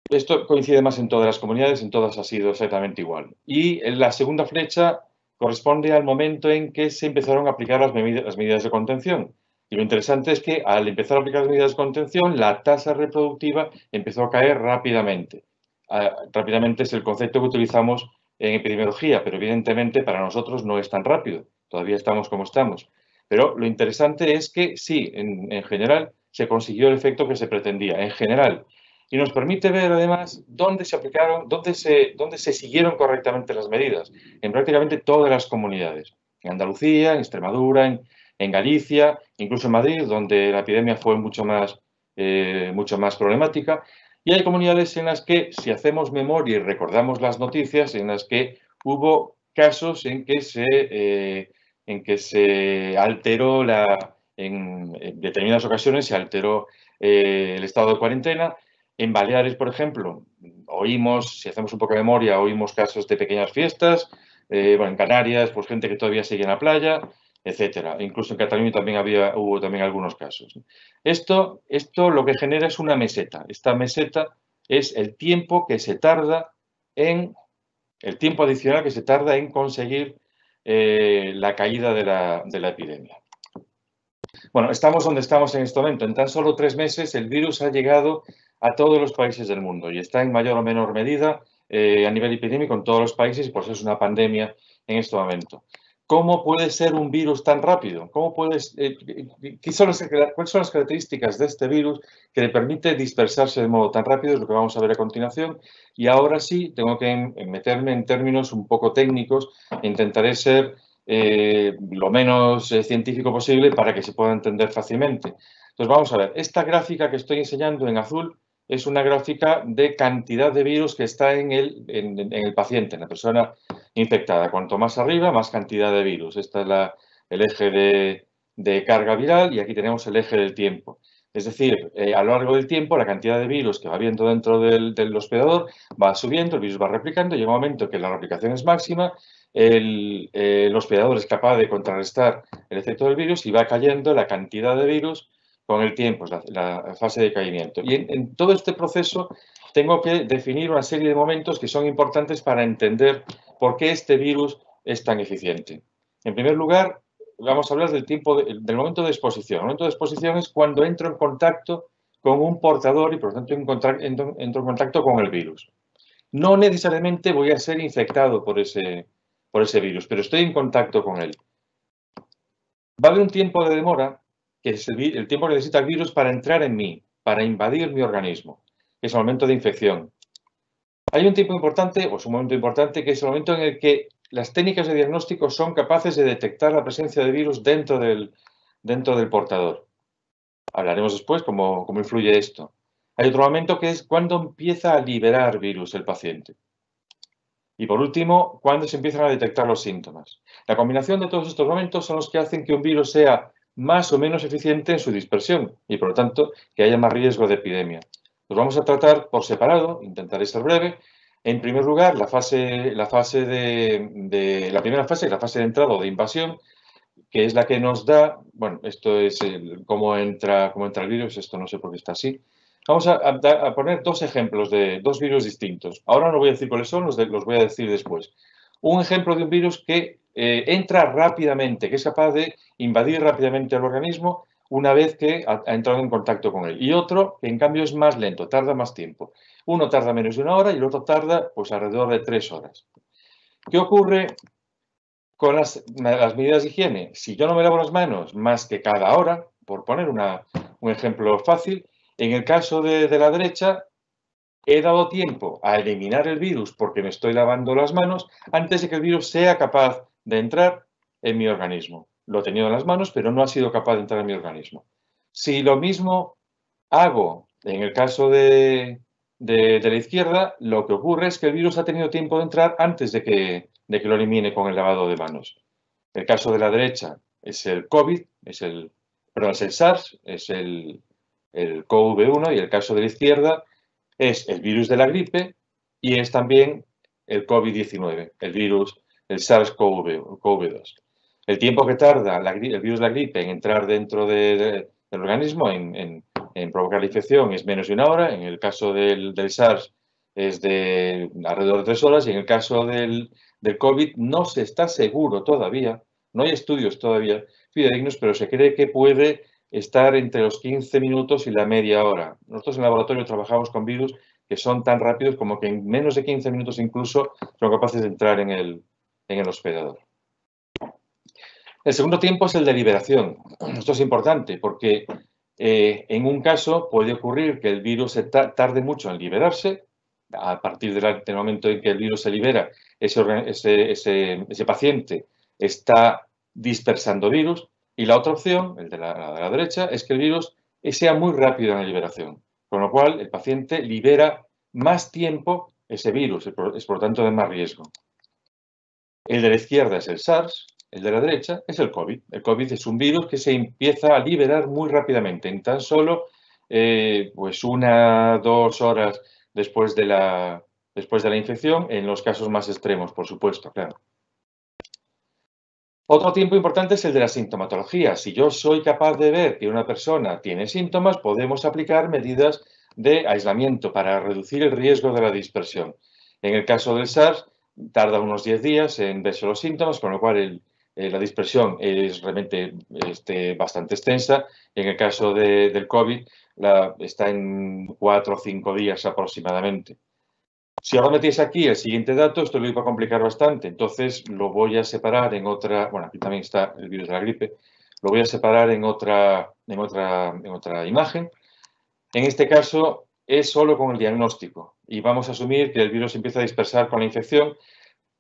Esto coincide más en todas las comunidades, en todas ha sido exactamente igual. Y la segunda flecha corresponde al momento en que se empezaron a aplicar las medidas de contención. Y lo interesante es que al empezar a aplicar las medidas de contención, la tasa reproductiva empezó a caer rápidamente. Rápidamente es el concepto que utilizamos en epidemiología, pero evidentemente para nosotros no es tan rápido. Todavía estamos como estamos. Pero lo interesante es que sí, en general, se consiguió el efecto que se pretendía. En general. Y nos permite ver, además, dónde se aplicaron, dónde se siguieron correctamente las medidas, en prácticamente todas las comunidades. En Andalucía, en Extremadura, en Galicia, incluso en Madrid, donde la epidemia fue mucho más problemática. Y hay comunidades en las que, si hacemos memoria y recordamos las noticias, en las que hubo casos en que se alteró, en determinadas ocasiones, se alteró el estado de cuarentena. En Baleares, por ejemplo, si hacemos un poco de memoria, oímos casos de pequeñas fiestas. En Canarias, pues gente que todavía sigue en la playa, etcétera. Incluso en Cataluña también hubo también algunos casos. Esto lo que genera es una meseta. Esta meseta es el tiempo adicional que se tarda en conseguir la caída de la epidemia. Bueno, estamos donde estamos en este momento. En tan solo 3 meses el virus ha llegado a todos los países del mundo y está en mayor o menor medida a nivel epidémico en todos los países y por eso es una pandemia en este momento. ¿Cómo puede ser un virus tan rápido? ¿Cuáles son las características de este virus que le permite dispersarse de modo tan rápido? Es lo que vamos a ver a continuación. Y ahora sí, tengo que meterme en términos un poco técnicos. Intentaré ser lo menos científico posible para que se pueda entender fácilmente. Entonces, vamos a ver. Esta gráfica que estoy enseñando en azul es una gráfica de cantidad de virus que está en el paciente, en la persona infectada. Cuanto más arriba, más cantidad de virus. Este es el eje de carga viral y aquí tenemos el eje del tiempo. Es decir, a lo largo del tiempo, la cantidad de virus que va habiendo dentro del hospedador va subiendo, el virus va replicando, y llega un momento que la replicación es máxima, el hospedador es capaz de contrarrestar el efecto del virus y va cayendo la cantidad de virus con el tiempo, es la fase de caimiento. Y en todo este proceso tengo que definir una serie de momentos que son importantes para entender por qué este virus es tan eficiente. En primer lugar, vamos a hablar del momento de exposición. El momento de exposición es cuando entro en contacto con un portador y, por lo tanto, entro en contacto con el virus. No necesariamente voy a ser infectado por ese virus, pero estoy en contacto con él. Va a haber un tiempo de demora, que es el tiempo que necesita el virus para entrar en mí, para invadir mi organismo, que es el momento de infección. Hay un tiempo importante, o es un momento importante, que es el momento en el que las técnicas de diagnóstico son capaces de detectar la presencia de virus dentro del portador. Hablaremos después cómo influye esto. Hay otro momento que es cuando empieza a liberar virus el paciente. Y por último, cuando se empiezan a detectar los síntomas. La combinación de todos estos momentos son los que hacen que un virus sea más o menos eficiente en su dispersión y, por lo tanto, que haya más riesgo de epidemia. Los vamos a tratar por separado, intentaré ser breve. En primer lugar, la primera fase de entrada o de invasión, que es la que nos da, bueno, esto es cómo entra el virus, esto no sé por qué está así. Vamos a poner 2 ejemplos de 2 virus distintos. Ahora no voy a decir cuáles son, los voy a decir después. Un ejemplo de un virus que entra rápidamente, que es capaz de invadir rápidamente el organismo una vez que ha entrado en contacto con él. Y otro que en cambio es más lento, tarda más tiempo. Uno tarda menos de 1 hora y el otro tarda pues alrededor de 3 horas. ¿Qué ocurre con las medidas de higiene? Si yo no me lavo las manos más que cada hora, por poner un ejemplo fácil, en el caso de la derecha, he dado tiempo a eliminar el virus porque me estoy lavando las manos antes de que el virus sea capaz de entrar en mi organismo. Lo he tenido en las manos, pero no ha sido capaz de entrar en mi organismo. Si lo mismo hago en el caso de de la izquierda, lo que ocurre es que el virus ha tenido tiempo de entrar antes de que lo elimine con el lavado de manos. El caso de la derecha es el COVID, es el SARS, es el CoV-1, y el caso de la izquierda es el virus de la gripe y es también el COVID-19, el SARS-CoV-2. El tiempo que tarda el virus de la gripe en entrar dentro del organismo, en provocar la infección, es menos de 1 hora. En el caso del SARS es de alrededor de 3 horas, y en el caso del COVID no se está seguro todavía, no hay estudios todavía fidedignos, pero se cree que puede estar entre los 15 minutos y la media hora. Nosotros en el laboratorio trabajamos con virus que son tan rápidos como que en menos de 15 minutos incluso son capaces de entrar en el hospedador. El segundo tiempo es el de liberación. Esto es importante porque en un caso puede ocurrir que el virus tarde mucho en liberarse. A partir del momento en que el virus se libera, ese paciente está dispersando virus. Y la otra opción, el de la derecha, es que el virus sea muy rápido en la liberación, con lo cual el paciente libera más tiempo ese virus, es por lo tanto de más riesgo. El de la izquierda es el SARS, el de la derecha es el COVID. El COVID es un virus que se empieza a liberar muy rápidamente, en tan solo pues 1 o 2 horas después de la infección, en los casos más extremos, por supuesto, claro. Otro tiempo importante es el de la sintomatología. Si yo soy capaz de ver que una persona tiene síntomas, podemos aplicar medidas de aislamiento para reducir el riesgo de la dispersión. En el caso del SARS, tarda unos 10 días en verse los síntomas, con lo cual la dispersión es realmente bastante extensa. En el caso del COVID, está en 4 o 5 días aproximadamente. Si ahora metéis aquí el siguiente dato, esto lo iba a complicar bastante, entonces lo voy a separar en otra, bueno, aquí también está el virus de la gripe, lo voy a separar en otra imagen. En este caso es solo con el diagnóstico y vamos a asumir que el virus empieza a dispersar con la infección.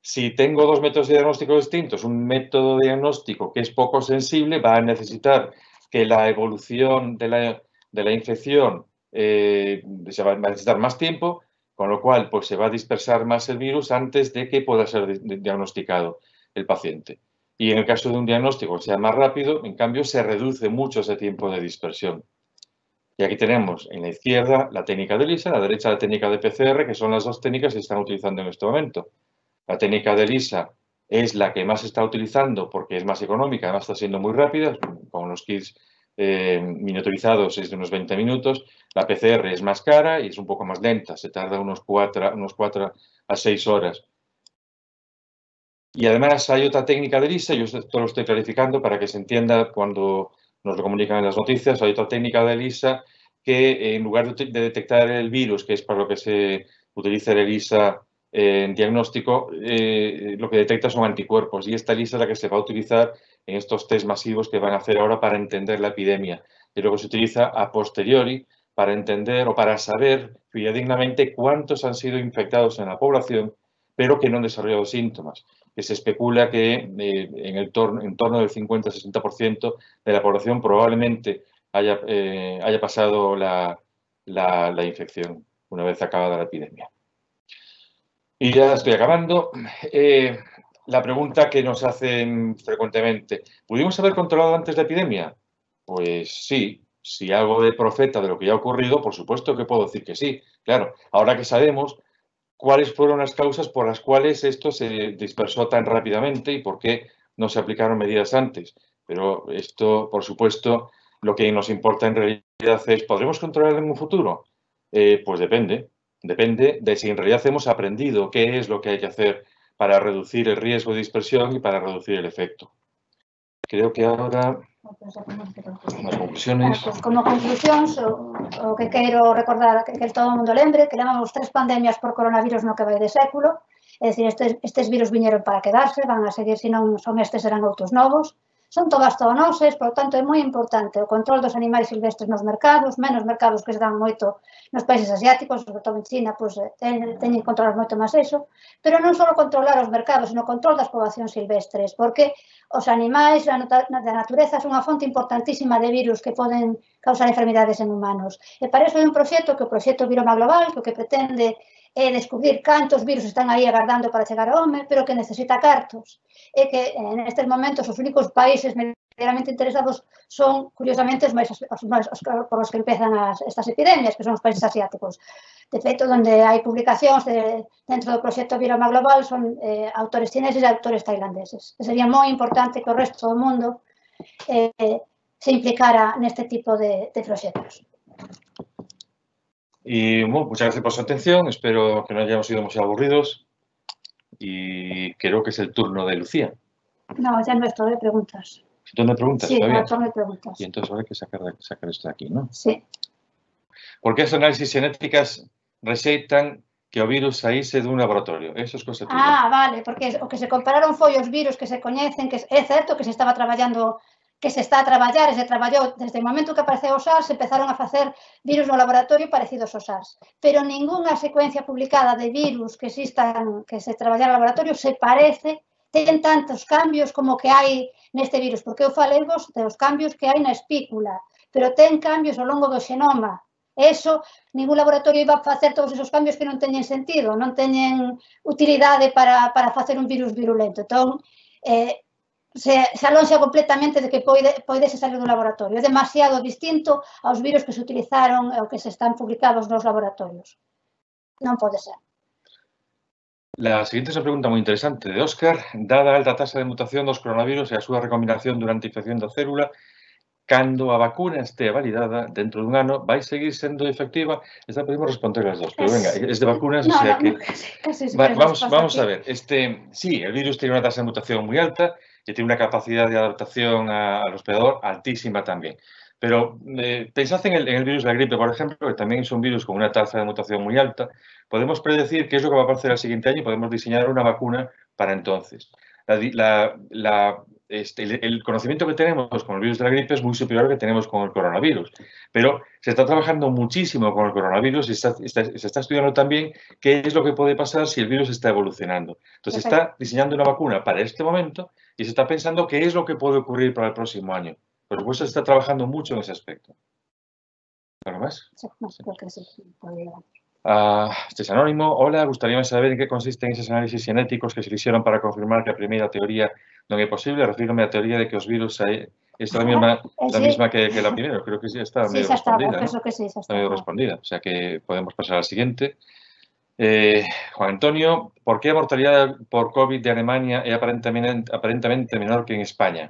Si tengo 2 métodos de diagnóstico distintos, un método de diagnóstico que es poco sensible va a necesitar que la evolución de la infección se va a necesitar más tiempo, con lo cual pues, se va a dispersar más el virus antes de que pueda ser diagnosticado el paciente. Y en el caso de un diagnóstico que sea más rápido, en cambio, se reduce mucho ese tiempo de dispersión. Y aquí tenemos en la izquierda la técnica de ELISA, a la derecha la técnica de PCR, que son las 2 técnicas que se están utilizando en este momento. La técnica de ELISA es la que más se está utilizando porque es más económica, además está siendo muy rápida, con los kits miniaturizados es de unos 20 minutos. La PCR es más cara y es un poco más lenta, se tarda unos 4 a 6 horas. Y además hay otra técnica de ELISA, yo esto lo estoy clarificando para que se entienda cuando nos lo comunican en las noticias. Hay otra técnica de ELISA que en lugar de detectar el virus, que es para lo que se utiliza el ELISA en diagnóstico, lo que detecta son anticuerpos, y esta ELISA es la que se va a utilizar en estos test masivos que van a hacer ahora para entender la epidemia, y luego se utiliza a posteriori para entender o para saber fidedignamente cuántos han sido infectados en la población pero que no han desarrollado síntomas, que se especula que en torno del 50-60% de la población probablemente haya pasado la infección una vez acabada la epidemia. Y ya estoy acabando. La pregunta que nos hacen frecuentemente, ¿pudimos haber controlado antes la epidemia? Pues sí, si hago de profeta de lo que ya ha ocurrido, por supuesto que puedo decir que sí. Claro, ahora que sabemos cuáles fueron las causas por las cuales esto se dispersó tan rápidamente y por qué no se aplicaron medidas antes. Pero esto, por supuesto, lo que nos importa en realidad es, ¿podremos controlarlo en un futuro? Pues depende. Depende de si en realidad hemos aprendido qué es lo que hay que hacer para reducir el riesgo de dispersión y para reducir el efecto. Creo que ahora as conclusiones. Pues, como conclusións, o que quero recordar que todo o mundo lembre, que levamos 3 pandemias por coronavirus no que vai de século, é dicir, estes virus viñeron para quedarse, van a seguir, se non son estes, serán outros novos, son todas zoonoses, por tanto, é moi importante o control dos animais silvestres nos mercados, menos mercados que se dan moito nos países asiáticos, sobre todo en China, pois, teñen que controlar moito máis eso, pero non só controlar os mercados, sino o control das poboacións silvestres, porque os animais da natureza son unha fonte importantísima de virus que poden causar enfermidades en humanos. E para iso hai un proxecto, que é o proxecto Viroma Global, que o que pretende é descubrir cantos virus están aí agardando para chegar ao home, pero que necesita cartos. E que nestes momentos os únicos países medianamente interesados son, curiosamente, os por os que empezan estas epidemias, que son os países asiáticos. De feito, onde hai publicacións dentro do proxecto Viroma Global son autores chineses e autores tailandeses. E sería moi importante que o resto do mundo se implicara neste tipo de proxectos. Y bueno, muchas gracias por su atención. Espero que no hayamos sido demasiado aburridos. Y creo que es el turno de Lucía. No, ya no es todo de preguntas. ¿Turno de preguntas? Sí, ¿Todavía? no, turno de preguntas. Y entonces ahora hay que sacar esto de aquí, ¿no? Sí. ¿Por qué as análisis xenéticas rexeitan que o virus saíse dun laboratorio? Eso es cosa tuya. Ah, vale, porque o que se compararon foi os virus que se coñecen, que é certo que se estaba traballando, que se está a traballar, e se traballou desde o momento que apareceu o SARS, se empezaron a facer virus no laboratorio parecidos ao SARS. Pero ningunha secuencia publicada de virus que existan, que se traballan no laboratorio, se parece, ten tantos cambios como que hai neste virus, porque eu falei vos dos cambios que hai na espícula, pero ten cambios ao longo do xenoma. Eso, ningún laboratorio iba a facer todos esos cambios que non teñen sentido, non teñen utilidade para facer un virus virulento. Entón, se alonxa completamente de que poidese salir do laboratorio. É demasiado distinto aos virus que se utilizaron ou que se están publicados nos laboratorios. Non pode ser. La siguiente es una pregunta muy interesante de Óscar. Dada a alta tasa de mutación dos coronavirus e a súa recombinación durante a infección da célula, cando a vacuna estea validada dentro dun ano, vai seguir sendo efectiva? Esta podemos responder las dos, pero venga, es de vacunas, o sea que... Vamos a ver. Sí, el virus tiene una tasa de mutación muy alta y tiene una capacidad de adaptación al hospedador altísima también. Pero pensad en el virus de la gripe, por ejemplo, que también es un virus con una tasa de mutación muy alta. Podemos predecir qué es lo que va a aparecer el siguiente año y podemos diseñar una vacuna para entonces. El conocimiento que tenemos con el virus de la gripe es muy superior al que tenemos con el coronavirus. Pero se está trabajando muchísimo con el coronavirus y se está estudiando también qué es lo que puede pasar si el virus está evolucionando. Entonces se está diseñando una vacuna para este momento y se está pensando qué es lo que puede ocurrir para el próximo año. Por supuesto, se está trabajando mucho en ese aspecto. ¿Algo más? Sí, no, creo que sí. Este es anónimo. Hola, gustaría saber en qué consisten esos análisis genéticos que se hicieron para confirmar que a primeira teoría non é posible. Refírome á teoría de que os virus é la misma que la primera. Creo que sí está medio respondida. Penso que sí, está medio respondida. O sea que podemos pasar al siguiente. Juan Antonio, ¿por qué la mortalidad por COVID de Alemania es aparentemente menor que en España?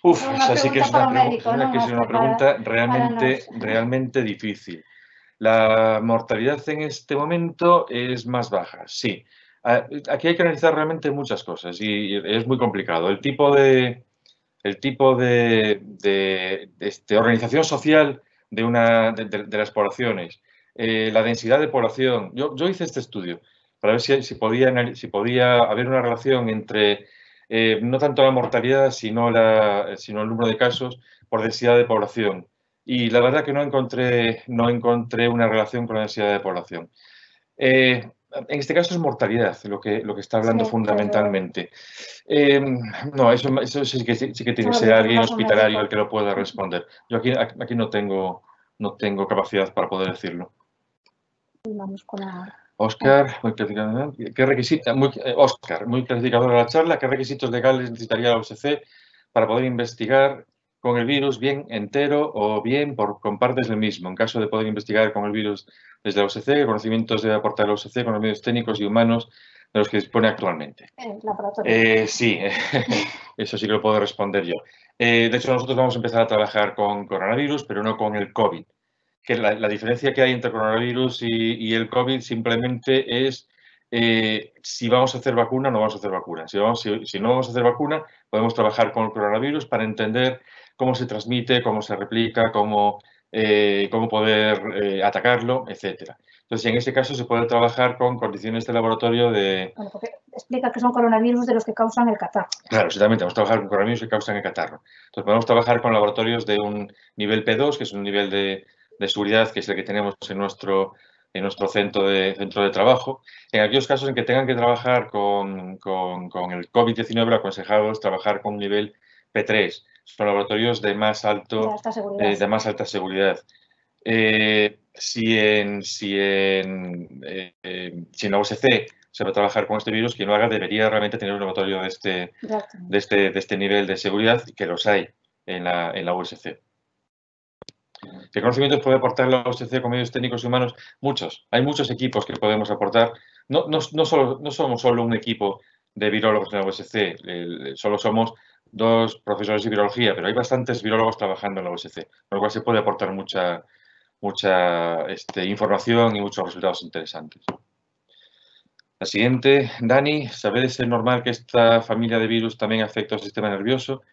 Esa sí que es una pregunta realmente difícil. La mortalidad en este momento es más baja, sí. Aquí hay que analizar realmente muchas cosas y es muy complicado. El tipo de organización social de las poblaciones, la densidad de población. Yo hice este estudio para ver si podía haber una relación entre no tanto la mortalidad, sino el número de casos por densidad de población. Y la verdad que no encontré una relación con la densidad de población. En este caso es mortalidad lo que está hablando fundamentalmente. No, eso sí que tiene que ser alguien hospitalario el que lo pueda responder. Yo aquí no tengo capacidad para poder decirlo. Vamos con Óscar, muy clarificadora la charla. ¿Qué requisitos legales necesitaría la OSCE para poder investigar con el virus bien entero o bien con partes del mismo? En caso de poder investigar con el virus desde la OSCE, ¿qué conocimientos debe aportar la OSCE con los medios técnicos y humanos de los que dispone actualmente? Sí, eso sí que lo puedo responder yo. De hecho, nosotros vamos a empezar a trabajar con coronavirus, pero no con el COVID. Que la diferencia que hay entre coronavirus y el COVID simplemente es si vamos a hacer vacuna o no vamos a hacer vacuna. Si no vamos a hacer vacuna, podemos trabajar con el coronavirus para entender cómo se transmite, cómo se replica, cómo poder atacarlo, etc. Entonces, en ese caso se puede trabajar con condiciones de laboratorio de... Bueno, porque explica que son coronavirus de los que causan el catarro. Claro, exactamente. Vamos a trabajar con coronavirus que causan el catarro. Entonces, podemos trabajar con laboratorios de un nivel P2, que es un nivel de seguridad, que es el que tenemos en nuestro centro de trabajo. En aquellos casos en que tengan que trabajar con el COVID-19, lo aconsejado es trabajar con un nivel P3. Son laboratorios de más alta seguridad. Si en la USC se va a trabajar con este virus, quien lo haga debería realmente tener un laboratorio de este nivel de seguridad, que los hay en la USC. ¿Qué conocimientos puede aportar la USC con medios técnicos y humanos? Muchos. Hay muchos equipos que podemos aportar. No somos solo un equipo de virólogos en la USC, solo somos 2 profesores de virología, pero hay bastantes virólogos trabajando en la USC, con lo cual se puede aportar mucha información y muchos resultados interesantes. La siguiente, Dani, ¿sabe de ser normal que esta familia de virus también afecte al sistema nervioso?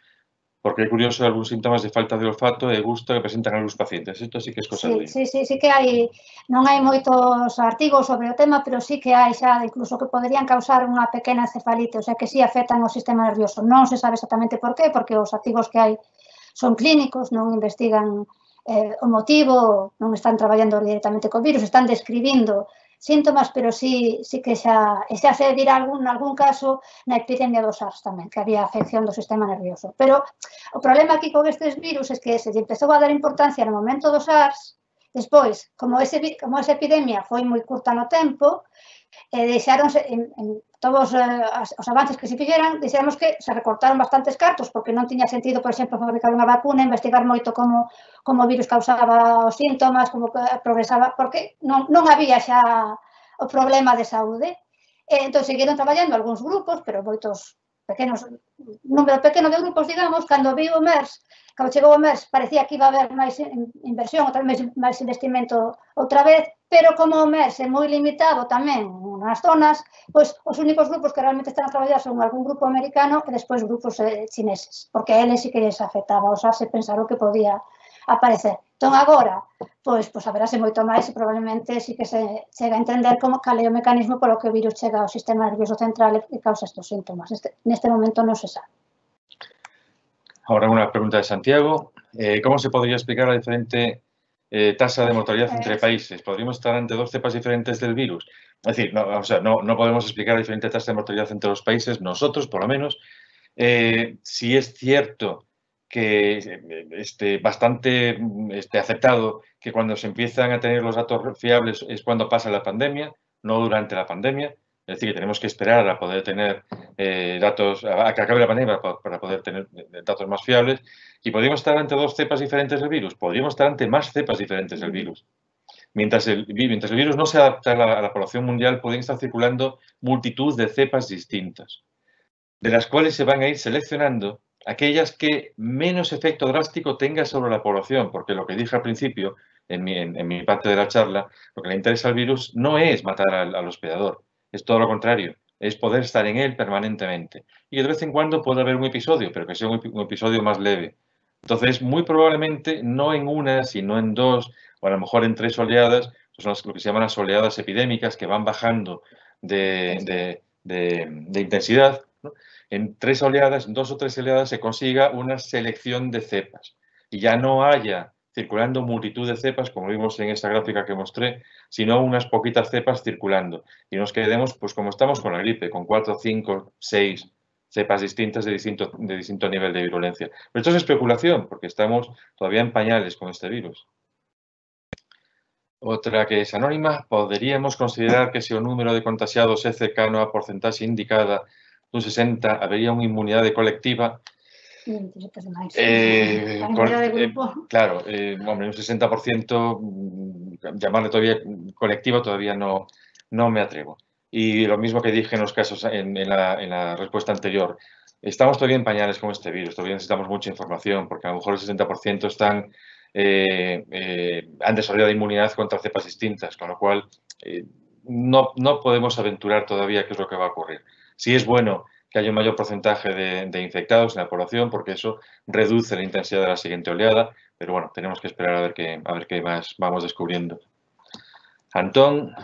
Porque é curioso algúns síntomas de falta de olfato e gusto que presentan algúns pacientes. Isto sí que é cosa doida. Sí que hai, non hai moitos artigos sobre o tema, pero sí que hai xa incluso que poderían causar unha pequena encefalite, o sea que sí afectan o sistema nervioso. Non se sabe exactamente por qué, porque os artigos que hai son clínicos, non investigan o motivo, non están traballando directamente co virus, están describindo síntomas, pero sí que xa se dirá algún caso na epidemia do SARS tamén, que había afección do sistema nervioso. Pero o problema aquí con estes virus é que se lle empezou a dar importancia no momento do SARS, despois, como esa epidemia foi moi curta no tempo, deixáronse, en todos os avances que se fixeran, deixamos que se recortaron bastantes cartos, porque non tiña sentido, por exemplo, fabricar unha vacuna, investigar moito como o virus causaba os síntomas, como progresaba, porque non había xa o problema de saúde. Entón, seguiron traballando algúns grupos, pero moitos número pequeno de grupos, digamos, cando chegou o MERS, parecía que iba a haber máis inversión, máis investimento outra vez, pero como o MERS é moi limitado tamén nas zonas, pois os únicos grupos que realmente están a traballar son algún grupo americano e despois grupos chineses, porque a eles sí que les afectaba, o sea, se pensaron que podía aparecer. Entón, agora, pois haberase moito máis e probablemente sí que se chega a entender cal é o mecanismo polo que o virus chega ao sistema nervioso central e causa estes síntomas. Neste momento non se sabe. Ahora una pregunta de Santiago. ¿Cómo se podría explicar la diferente tasa de mortalidad entre países? ¿Podríamos estar ante 2 cepas diferentes del virus? Es decir, no podemos explicar la diferente tasa de mortalidad entre los países, nosotros por lo menos. Si es cierto que bastante aceptado que cuando se empiezan a tener los datos fiables es cuando pasa la pandemia, no durante la pandemia. Es decir, que tenemos que esperar a poder tener datos, a que acabe la pandemia para poder tener datos más fiables. ¿Y podríamos estar ante 2 cepas diferentes del virus? Podríamos estar ante más cepas diferentes del virus. Mientras el virus no se adapta a la población mundial, pueden estar circulando multitud de cepas distintas, de las cuales se van a ir seleccionando aquellas que menos efecto drástico tenga sobre la población, porque lo que dije al principio, en mi parte de la charla, lo que le interesa al virus no es matar al hospedador, es todo lo contrario, es poder estar en él permanentemente. Y de vez en cuando puede haber un episodio, pero que sea un episodio más leve. Entonces, muy probablemente, no en una, sino en 2, o a lo mejor en 3 oleadas, que son lo que se llaman las oleadas epidémicas, que van bajando de intensidad, ¿no? En 3 oleadas, en 2 o 3 oleadas, se consiga una selección de cepas y ya no haya circulando multitud de cepas, como vimos en esta gráfica que mostré, sino unas poquitas cepas circulando. Y nos quedemos, pues como estamos con la gripe, con 4, 5, 6 cepas distintas de distinto nivel de virulencia. Pero esto es especulación, porque estamos todavía en pañales con este virus. Outra que es anónima, poderíamos considerar que se o número de contagiados é cercano á porcentaxe indicada dun 60, habería unha inmunidade colectiva. Claro, hombre, un 60%, llamarle todavía colectivo, todavía no me atrevo. Y lo mismo que dije en los casos, en la respuesta anterior, estamos todavía en pañales con este virus, todavía necesitamos mucha información, porque a lo mejor el 60% han desarrollado inmunidad contra cepas distintas, con lo cual no podemos aventurar todavía qué es lo que va a ocurrir. Sí es bueno que haya un mayor porcentaje de infectados en la población, porque eso reduce la intensidad de la siguiente oleada, pero bueno, tenemos que esperar a ver qué más vamos descubriendo. Antón,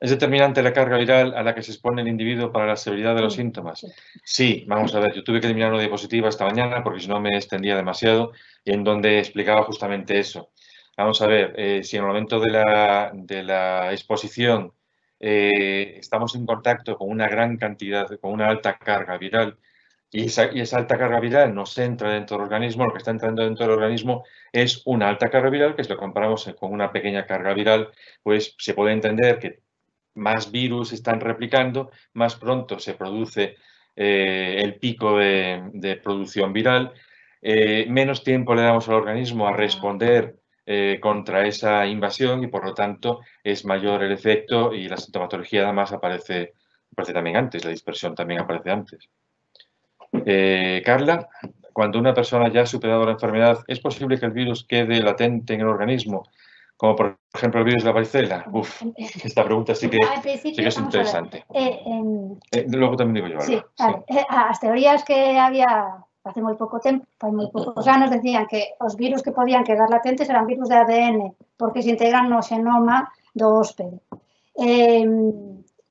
¿Es determinante la carga viral a la que se expone el individuo para la severidad de los síntomas? Sí, vamos a ver, yo tuve que eliminar una diapositiva esta mañana porque si no me extendía demasiado y en donde explicaba justamente eso. Vamos a ver, si en el momento de la exposición estamos en contacto con una gran cantidad, con una alta carga viral y esa alta carga viral nos entra dentro del organismo, lo que está entrando dentro del organismo es una alta carga viral, que si lo comparamos con una pequeña carga viral, pues se puede entender que más virus están replicando, más pronto se produce el pico de producción viral, menos tiempo le damos al organismo a responder contra esa invasión y por lo tanto es mayor el efecto y la sintomatología además aparece también antes, la dispersión también aparece antes. Carla, cuando una persona ya ha superado la enfermedad, ¿es posible que el virus quede latente en el organismo? Como por ejemplo el virus de la varicela. Esta pregunta sí que es interesante. Luego también digo yo algo. Sí, vale. As teorías que había hace moi poucos anos decían que os virus que podían quedar latentes eran virus de ADN, porque se integran no xenoma do hóspede.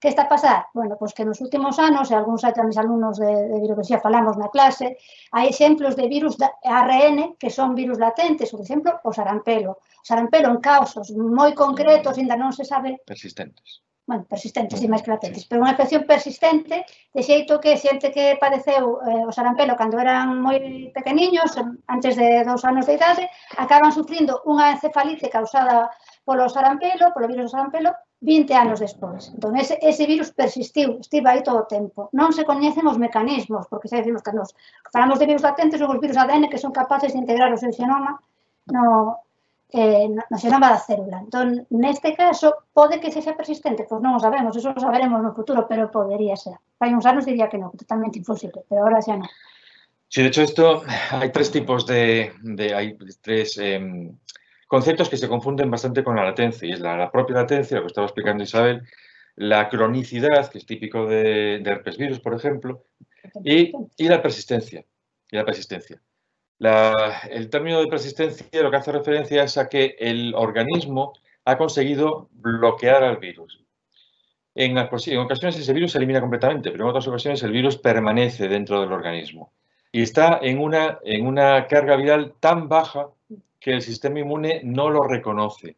Que está a pasar? Bueno, pois que nos últimos anos, e algúns a mis alumnos de viroloxía falamos na clase, hai exemplos de virus de ARN que son virus latentes, por exemplo, o sarampelo. O sarampelo en casos moi concretos, ainda non se sabe... Persistentes. Bueno, persistentes e máis que latentes, pero unha infección persistente, de xeito que xente que padeceu o sarampelo cando eran moi pequeniños, antes de 2 anos de idade, acaban sufrindo unha encefalite causada polo sarampelo, polo virus do sarampelo, 20 anos despois. Entón, ese virus persistiu, estive aí todo o tempo. Non se coñecen os mecanismos, porque xa decimos que nos falamos de virus latentes, son os virus ADN que son capaces de integrar o seu xenoma no xenoma da célula. Entón, neste caso, pode que sexa persistente? Pois non o sabemos, eso o saberemos no futuro, pero podería ser. Hai uns anos diría que non, totalmente imposible, pero ahora xa non. Sí, de hecho esto, hay tres tipos hay tres conceptos que se confunden bastante con la latencia, y es la propia latencia, lo que estaba explicando Isabel, la cronicidad, que es típico de herpes virus, por ejemplo, y la persistencia. El término de persistencia lo que hace referencia es a que el organismo ha conseguido bloquear al virus. En ocasiones ese virus se elimina completamente, pero en otras ocasiones el virus permanece dentro del organismo y está en una carga viral tan baja que el sistema inmune no lo reconoce.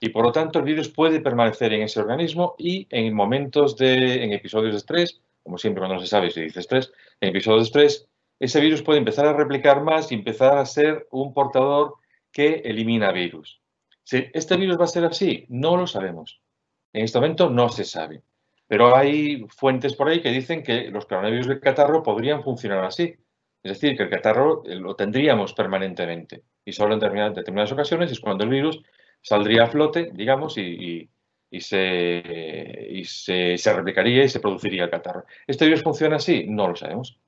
Y por lo tanto el virus puede permanecer en ese organismo y en episodios de estrés, como siempre cuando no se sabe si dice estrés, en episodios de estrés, ese virus puede empezar a replicar más y empezar a ser un portador que elimina virus. Si este virus va a ser así, no lo sabemos. En este momento no se sabe. Pero hay fuentes por ahí que dicen que los coronavirus del catarro podrían funcionar así. Es decir, que el catarro lo tendríamos permanentemente y solo en determinadas ocasiones es cuando el virus saldría a flote, digamos, y se replicaría y se produciría el catarro. ¿Este virus funciona así? No lo sabemos.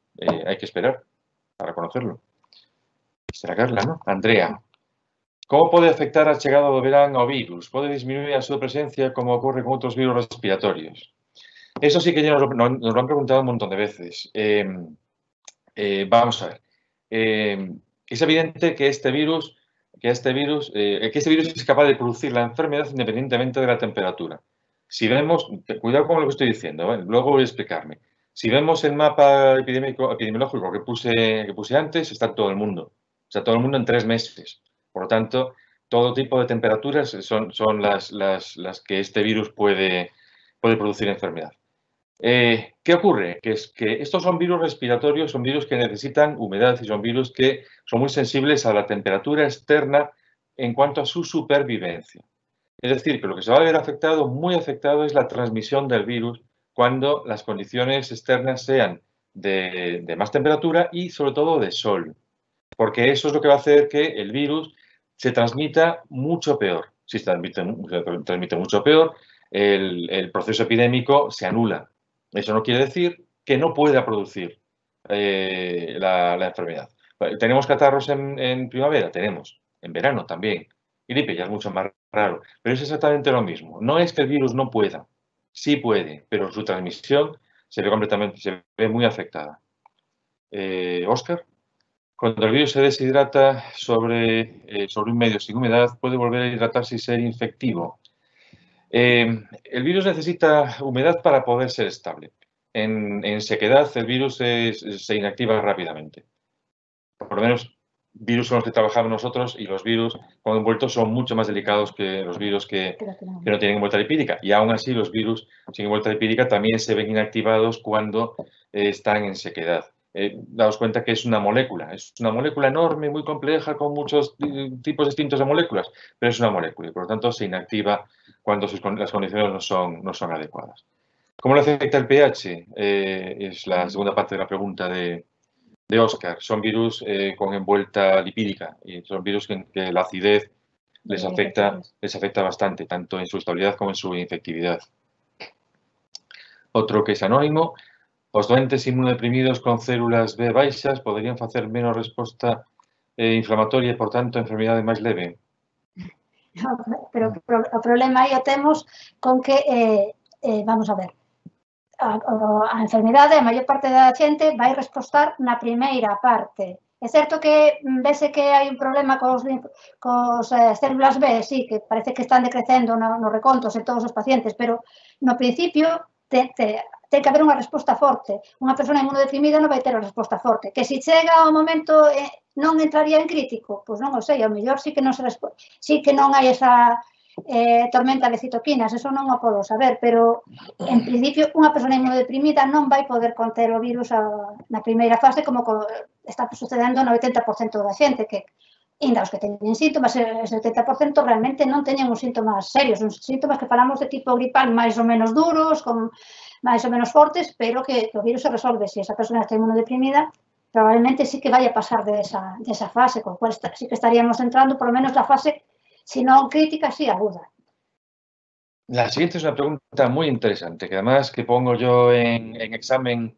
Hay que esperar para conocerlo. Será Carla, ¿no? Andrea. ¿Cómo pode afectar a chegada do verán ao virus? Pode disminuir a súa presencia como ocorre con outros virus respiratorios? Eso sí que nos lo han preguntado un montón de veces. Vamos a ver. Es evidente que este virus es capaz de producir la enfermedad independientemente de la temperatura. Si vemos, cuidado con lo que estoy diciendo, luego voy a explicarme. Si vemos el mapa epidemiológico que puse antes, está todo el mundo. Está todo el mundo en 3 meses. Por lo tanto, todo tipo de temperaturas son las que este virus puede producir enfermedad. ¿Qué ocurre? Que es que estos son virus respiratorios, son virus que necesitan humedad y son virus que son muy sensibles a la temperatura externa en cuanto a su supervivencia. Es decir, que lo que se va a ver afectado, muy afectado, es la transmisión del virus cuando las condiciones externas sean de más temperatura y sobre todo de sol. Porque eso es lo que va a hacer que el virus se transmita mucho peor. Si se transmite mucho peor, el proceso epidémico se anula. Eso no quiere decir que no pueda producir la enfermedad. ¿Tenemos catarros en primavera? Tenemos. En verano también. Gripe ya es mucho más raro. Pero es exactamente lo mismo. No es que el virus no pueda. Sí puede, pero su transmisión se ve muy afectada. Óscar. Cuando el virus se deshidrata sobre un medio sin humedad, puede volver a hidratarse y ser infectivo. El virus necesita humedad para poder ser estable. En sequedad el virus se inactiva rápidamente. Por lo menos virus con los que trabajamos nosotros, y los virus con envueltos son mucho más delicados que los virus que no tienen envuelta lipídica. Y aún así los virus sin envuelta lipídica también se ven inactivados cuando están en sequedad. Daos cuenta que es una molécula enorme, muy compleja, con muchos tipos distintos de moléculas, pero es una molécula y por lo tanto se inactiva cuando las condiciones no son adecuadas. ¿Cómo le afecta el pH? Es la segunda parte de la pregunta de Óscar. Son virus con envuelta lipídica y son virus que la acidez les afecta bastante, tanto en su estabilidad como en su infectividad. Otro que es anónimo. Os doentes inmunodeprimidos con células B baixas poderían facer menos resposta inflamatoria e, por tanto, enfermidade máis leve? No, pero o problema aí o temos con que, vamos a ver, a enfermidade, a maior parte da xente vai respostar na primeira parte. É certo que vese que hai un problema cos células B, sí, que parece que están decrecendo nos recontos en todos os pacientes, pero no principio ten que haber unha resposta forte. Unha persona inmunodeprimida non vai ter a resposta forte. Que se chega ao momento non entraría en crítico, pois non o sei, ao mellor sí que non hai esa tormenta de citoquinas, eso non o podo saber, pero en principio unha persona inmunodeprimida non vai poder conter o virus na primeira fase como está sucedendo no 80% da xente, que ainda os que teñen síntomas, ese 80% realmente non teñen uns síntomas serios, uns síntomas que falamos de tipo gripal máis ou menos duros, con máis ou menos fortes, pero que o virus se resolve. Se esa persona está inmunodeprimida, probablemente sí que vaya a pasar de esa fase, con cual sí que estaríamos entrando por lo menos la fase, si no crítica, sí aguda. La siguiente es una pregunta muy interesante, que además que pongo yo en examen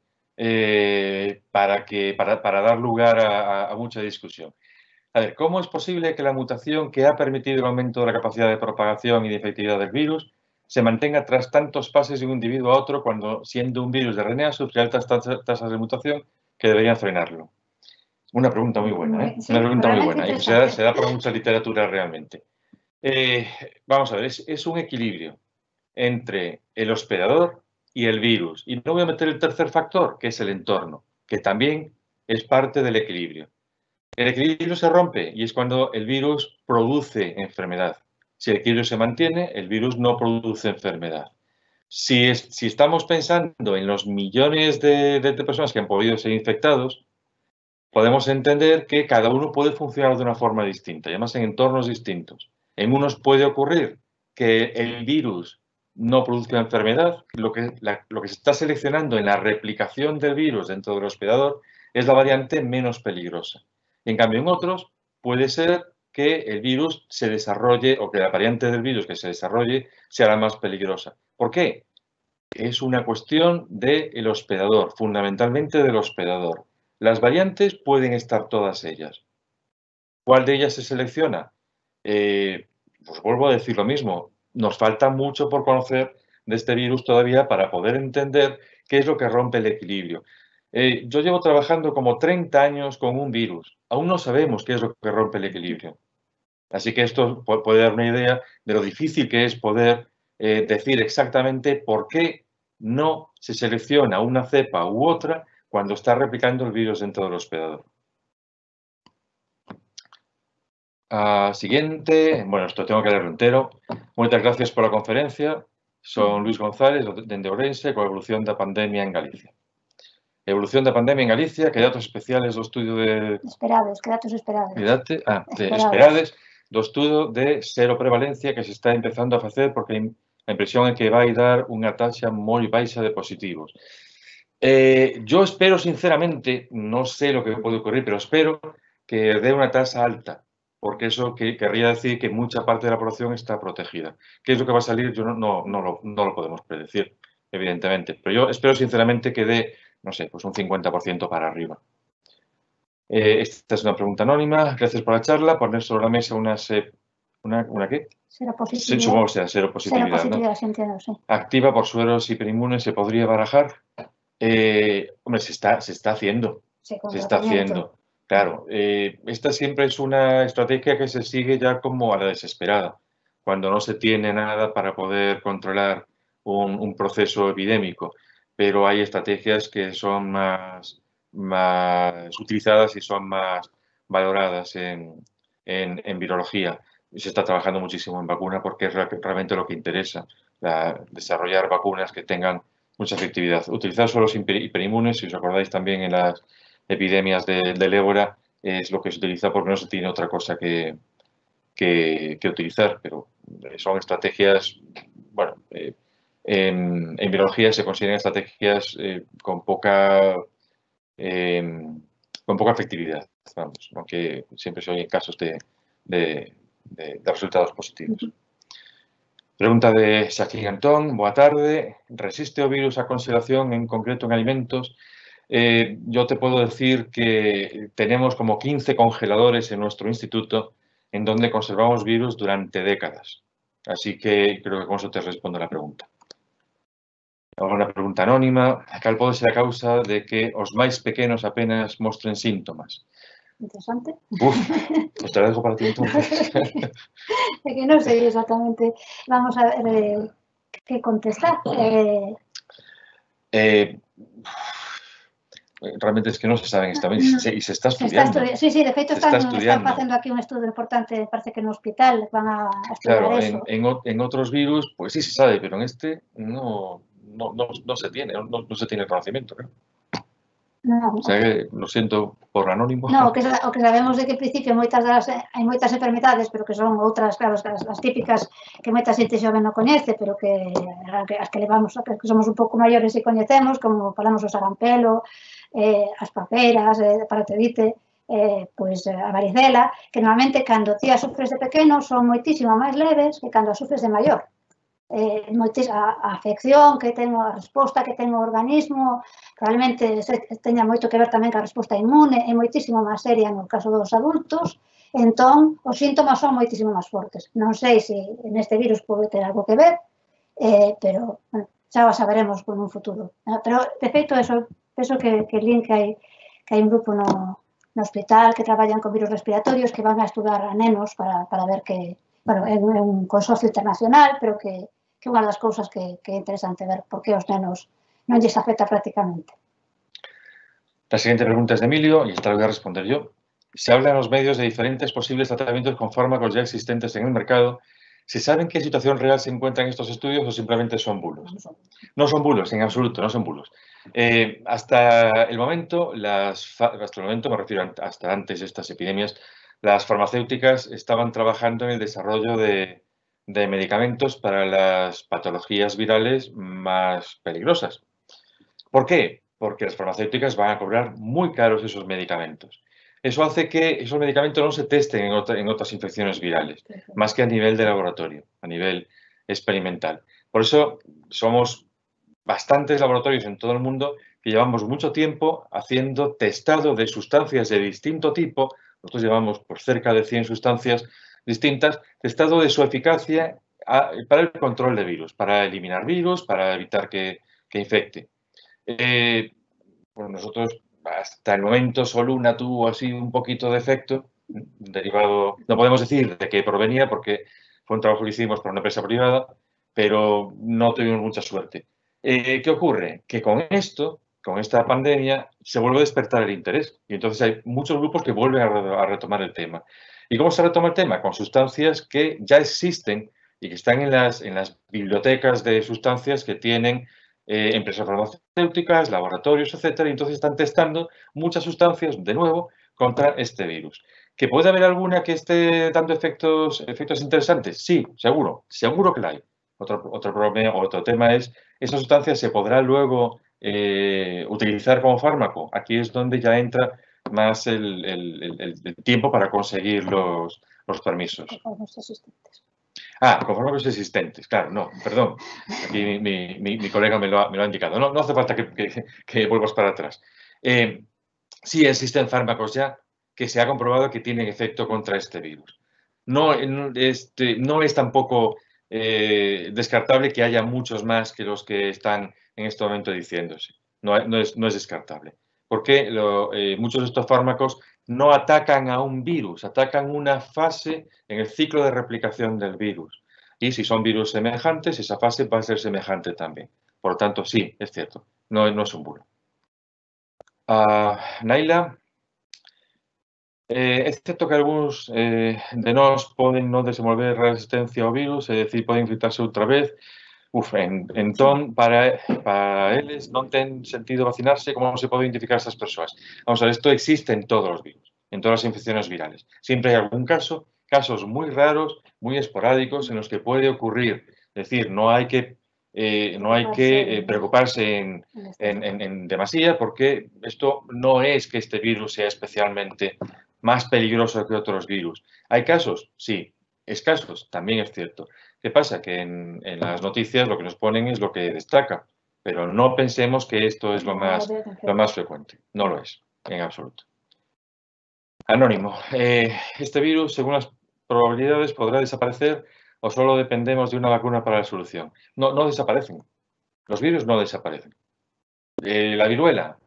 para dar lugar a mucha discusión. A ver, ¿cómo es posible que la mutación que ha permitido el aumento de la capacidad de propagación y de efectividad del virus se mantenga tras tantos pases de un individuo a otro cuando, siendo un virus de RNA, sufre altas tasas de mutación que deberían frenarlo? Una pregunta muy buena, ¿eh? Sí, Una pregunta muy buena y que se da para mucha literatura realmente. Vamos a ver, es un equilibrio entre el hospedador y el virus. Y no voy a meter el tercer factor, que es el entorno, que también es parte del equilibrio. El equilibrio se rompe y es cuando el virus produce enfermedad. Si el equilibrio se mantiene, el virus no produce enfermedad. Si estamos pensando en los millones de personas que han podido ser infectados, podemos entender que cada uno puede funcionar de una forma distinta, y además en entornos distintos. En unos puede ocurrir que el virus no produzca enfermedad, lo que se está seleccionando en la replicación del virus dentro del hospedador es la variante menos peligrosa. En cambio, en otros puede ser que el virus se desarrolle o que la variante del virus que se desarrolle sea la más peligrosa. ¿Por qué? Es una cuestión del hospedador, fundamentalmente del hospedador. Las variantes pueden estar todas ellas. ¿Cuál de ellas se selecciona? Pues vuelvo a decir lo mismo. Nos falta mucho por conocer de este virus todavía para poder entender qué es lo que rompe el equilibrio. Yo llevo trabajando como 30 años con un virus. Aún no sabemos qué es lo que rompe el equilibrio. Así que esto puede dar una idea de lo difícil que es poder decir exactamente por qué no se selecciona una cepa u otra cuando está replicando el virus dentro del hospedador. Siguiente. Bueno, esto tengo que leerlo entero. Muchas gracias por la conferencia. Son Luis González, de Ourense, con evolución da pandemia en Galicia. Evolución da pandemia en Galicia, que datos especiales do estudio de... Esperados, que datos esperados. Esperades do estudo de seroprevalencia que se está empezando a facer porque a impresión é que vai dar unha taxa moi baixa de positivos. Yo espero, sinceramente, no sé lo que puede ocurrir, pero espero que dé una tasa alta, porque eso querría decir que mucha parte de la población está protegida. ¿Qué es lo que va a salir? Yo no lo podemos predecir, evidentemente, pero yo espero, sinceramente, que dé, no sé, pues un 50% para arriba. Esta es una pregunta anónima. Gracias por la charla. Poner sobre la mesa ¿una qué? Seropositividad. Supongo que sea seropositividad, Seropositividad, ¿no? sí, entiendo, sí. Activa por sueros hiperinmunes, ¿se podría barajar? Hombre, se está haciendo. Sí, Se está haciendo. Claro, esta siempre es una estrategia que se sigue ya como a la desesperada. cuando no se tiene nada para poder controlar un proceso epidémico, pero hay estrategias que son más utilizadas y son más valoradas en virología. Se está trabajando muchísimo en vacuna porque es realmente lo que interesa, desarrollar vacunas que tengan mucha efectividad. Utilizar solo los hiperinmunes, si os acordáis también en las epidemias del ébola, es lo que se utiliza porque no se tiene otra cosa que utilizar, pero son estrategias, bueno, en biología se consideran estrategias con poca efectividad, vamos, aunque siempre se oyen casos de resultados positivos. Pregunta de Shaquín Antón, boa tarde. Resiste o virus a conservación, en concreto en alimentos? Yo te puedo decir que tenemos como 15 congeladores en nuestro instituto en donde conservamos virus durante décadas. Así que creo que con eso te respondo la pregunta. Ahora una pregunta anónima. Cal pode ser a causa de que os máis pequenos apenas mostren síntomas? Interesante. Uf, pues te lo dejo para ti entonces. Es que no sé exactamente. Vamos a ver qué contestar. Realmente es que no se sabe en esta vez y se está estudiando. Sí, de hecho están haciendo aquí un estudio importante, parece que en un hospital van a estudiar claro, eso. En otros virus, pues sí se sabe, pero en este no se tiene, no se tiene conocimiento. ¿No? No, o sea que, lo siento por anónimo. No, o que sabemos de que en principio hai moitas enfermedades, pero que son outras, claro, as típicas que moita xente xove non coñece, pero que as que levamos, que somos un pouco maiores e coñecemos, como falamos o sarampelo, as paperas, a paratidite, pois a varicela, que normalmente cando ti as sufres de pequeno son moitísimo máis leves que cando as sufres de maior. A afección que ten, a resposta que ten o organismo, probablemente teña moito que ver tamén ca resposta inmune, é moitísimo máis seria no caso dos adultos, entón os síntomas son moitísimo máis fortes. Non sei se neste virus pode ter algo que ver, pero bueno, xa o saberemos con un futuro. Pero, de feito, eso, penso que hai un grupo no hospital que traballan con virus respiratorios que van a estudar a nenos para ver que, bueno, é un consorcio internacional, pero que é unha das cousas que é interesante ver por que os nenos non lles afecta prácticamente. La siguiente pregunta es de Emilio y esta la voy a responder yo. Se habla en los medios de diferentes posibles tratamientos con fármacos ya existentes en el mercado. ¿Se sabe en qué situación real se encuentran estos estudios o simplemente son bulos? No son bulos, en absoluto, no son bulos. Hasta el momento, me refiero hasta antes de estas epidemias, las farmacéuticas estaban trabajando en el desarrollo de medicamentos para las patologías virales más peligrosas. ¿Por qué? Porque las farmacéuticas van a cobrar muy caros esos medicamentos. Eso hace que esos medicamentos no se testen en otras infecciones virales, más que a nivel de laboratorio, a nivel experimental. Por eso somos bastantes laboratorios en todo el mundo que llevamos mucho tiempo haciendo testado de sustancias de distinto tipo. Nosotros llevamos pues, cerca de 100 sustancias distintas, testado de su eficacia para el control de virus, para eliminar virus, para evitar que infecte. Pues nosotros hasta el momento solo una tuvo así un poquito de efecto derivado, no podemos decir de qué provenía porque fue un trabajo que hicimos para una empresa privada, pero no tuvimos mucha suerte. ¿Qué ocurre? Que con esto, con esta pandemia, se vuelve a despertar el interés y entonces hay muchos grupos que vuelven a retomar el tema. ¿Y cómo se retoma el tema? Con sustancias que ya existen y que están en las bibliotecas de sustancias que tienen empresas farmacéuticas, laboratorios, etcétera, y entonces están testando muchas sustancias, de nuevo, contra este virus. ¿Que puede haber alguna que esté dando efectos interesantes? Sí, seguro que la hay. Otro tema es, ¿esa sustancia se podrá luego utilizar como fármaco? Aquí es donde ya entra más el tiempo para conseguir los permisos. Con fármacos existentes, claro, no, perdón. Aquí mi colega me lo ha indicado. No hace falta que vuelvas para atrás. Sí existen fármacos ya que se ha comprobado que tienen efecto contra este virus. No es tampoco descartable que haya muchos más que los que están en este momento diciéndose. No es descartable. Porque muchos de estos fármacos no atacan a un virus, atacan una fase en el ciclo de replicación del virus. y si son virus semejantes, esa fase va a ser semejante también. Por lo tanto, sí, es cierto, no es un bulo. Naila, é certo que algúns de nós poden non desenvolver resistencia ao virus, é dicir, poden infectarse outra vez. Entón, para eles non ten sentido vacinarse. Como se pode identificar a esas persoas? Vamos a ver, isto existe en todos os virus, en todas as infecciones virales. Siempre hai algún casos moi raros, moi esporádicos, en los que puede ocurrir. Es decir, no hay que preocuparse en demasía, porque esto no es que este virus sea especialmente más peligroso que otros virus. ¿Hay casos? Sí. Escasos, también es cierto. ¿Qué pasa? Que en las noticias lo que nos ponen es lo que destaca, pero no pensemos que esto es lo más frecuente. No lo es, en absoluto. Anónimo. Este virus, según las probabilidades, podrá desaparecer o solo dependemos de una vacuna para la solución. No desaparecen. Los virus no desaparecen. La viruela.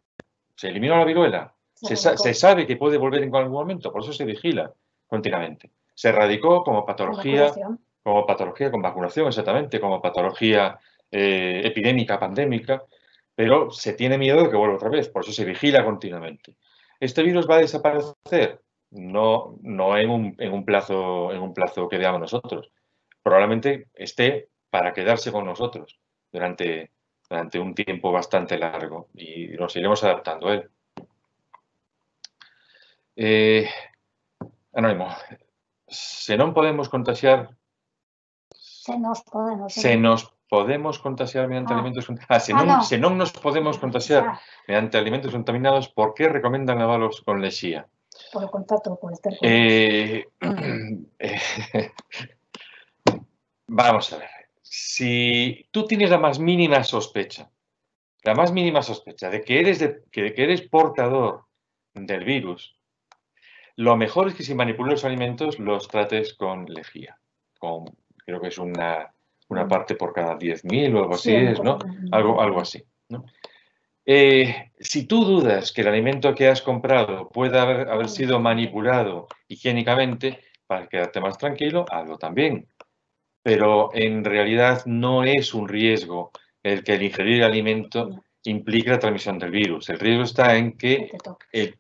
¿Se eliminó la viruela? Se sabe que puede volver en algún momento, por eso se vigila continuamente. Se erradicó como patología con vacunación, exactamente, como patología epidémica, pandémica, pero se tiene miedo de que vuelva otra vez, por eso se vigila continuamente. ¿Este virus va a desaparecer? No en un plazo que veamos nosotros. Probablemente esté para quedarse con nosotros durante un tiempo bastante largo y nos iremos adaptando a él. Anónimo. Se nos podemos contagiar mediante alimentos contaminados. Se non nos podemos contagiar mediante alimentos contaminados, por que recomendan lavalos con lexía? Por o contacto con esterco. Vamos a ver. Si tú tienes la más mínima sospecha de que eres portador del virus, lo mejor es que si manipulas los alimentos los trates con lejía. Creo que es una parte por cada 10.000 o algo así, ¿no? Algo así, ¿no? Si tú dudas que el alimento que has comprado pueda haber sido manipulado higiénicamente, para quedarte más tranquilo, hazlo también. Pero en realidad no es un riesgo el que el ingerir alimento implique la transmisión del virus. El riesgo está en que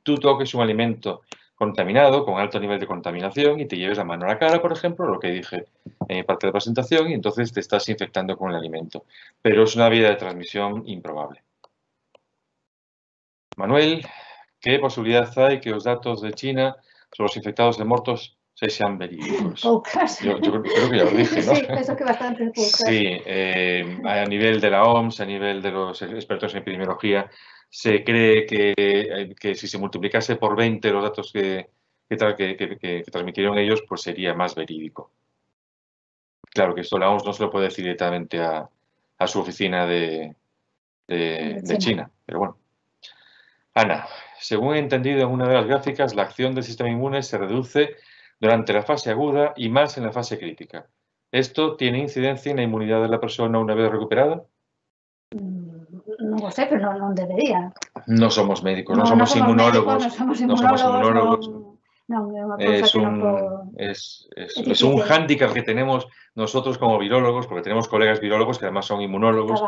tú toques un alimento contaminado, con alto nivel de contaminación, y te lleves la mano a la cara, por ejemplo, lo que dije en parte de la presentación, y entonces te estás infectando con el alimento. Pero es una vía de transmisión improbable. Manuel, ¿qué posibilidad hay que los datos de China sobre los infectados y muertos sean verídicos? Poucas. Yo creo que ya lo dije, ¿no? Sí, penso que bastante poucas. Sí, a nivel de la OMS, a nivel de los expertos en epidemiología, se cree que si se multiplicase por 20 los datos que transmitieron ellos, pues sería más verídico. Claro que esto la OMS no se lo puede decir directamente a su oficina de China, pero bueno. Ana, según he entendido en una de las gráficas, la acción del sistema inmune se reduce durante la fase aguda y más en la fase crítica. ¿Esto tiene incidencia en la inmunidad de la persona una vez recuperada? Non o sei, pero non debería. No somos médicos, no somos inmunólogos. Non somos inmunólogos. Non, é unha cousa que non podo... Es un hándicap que tenemos nosotros como virólogos, porque tenemos colegas virólogos que además son inmunólogos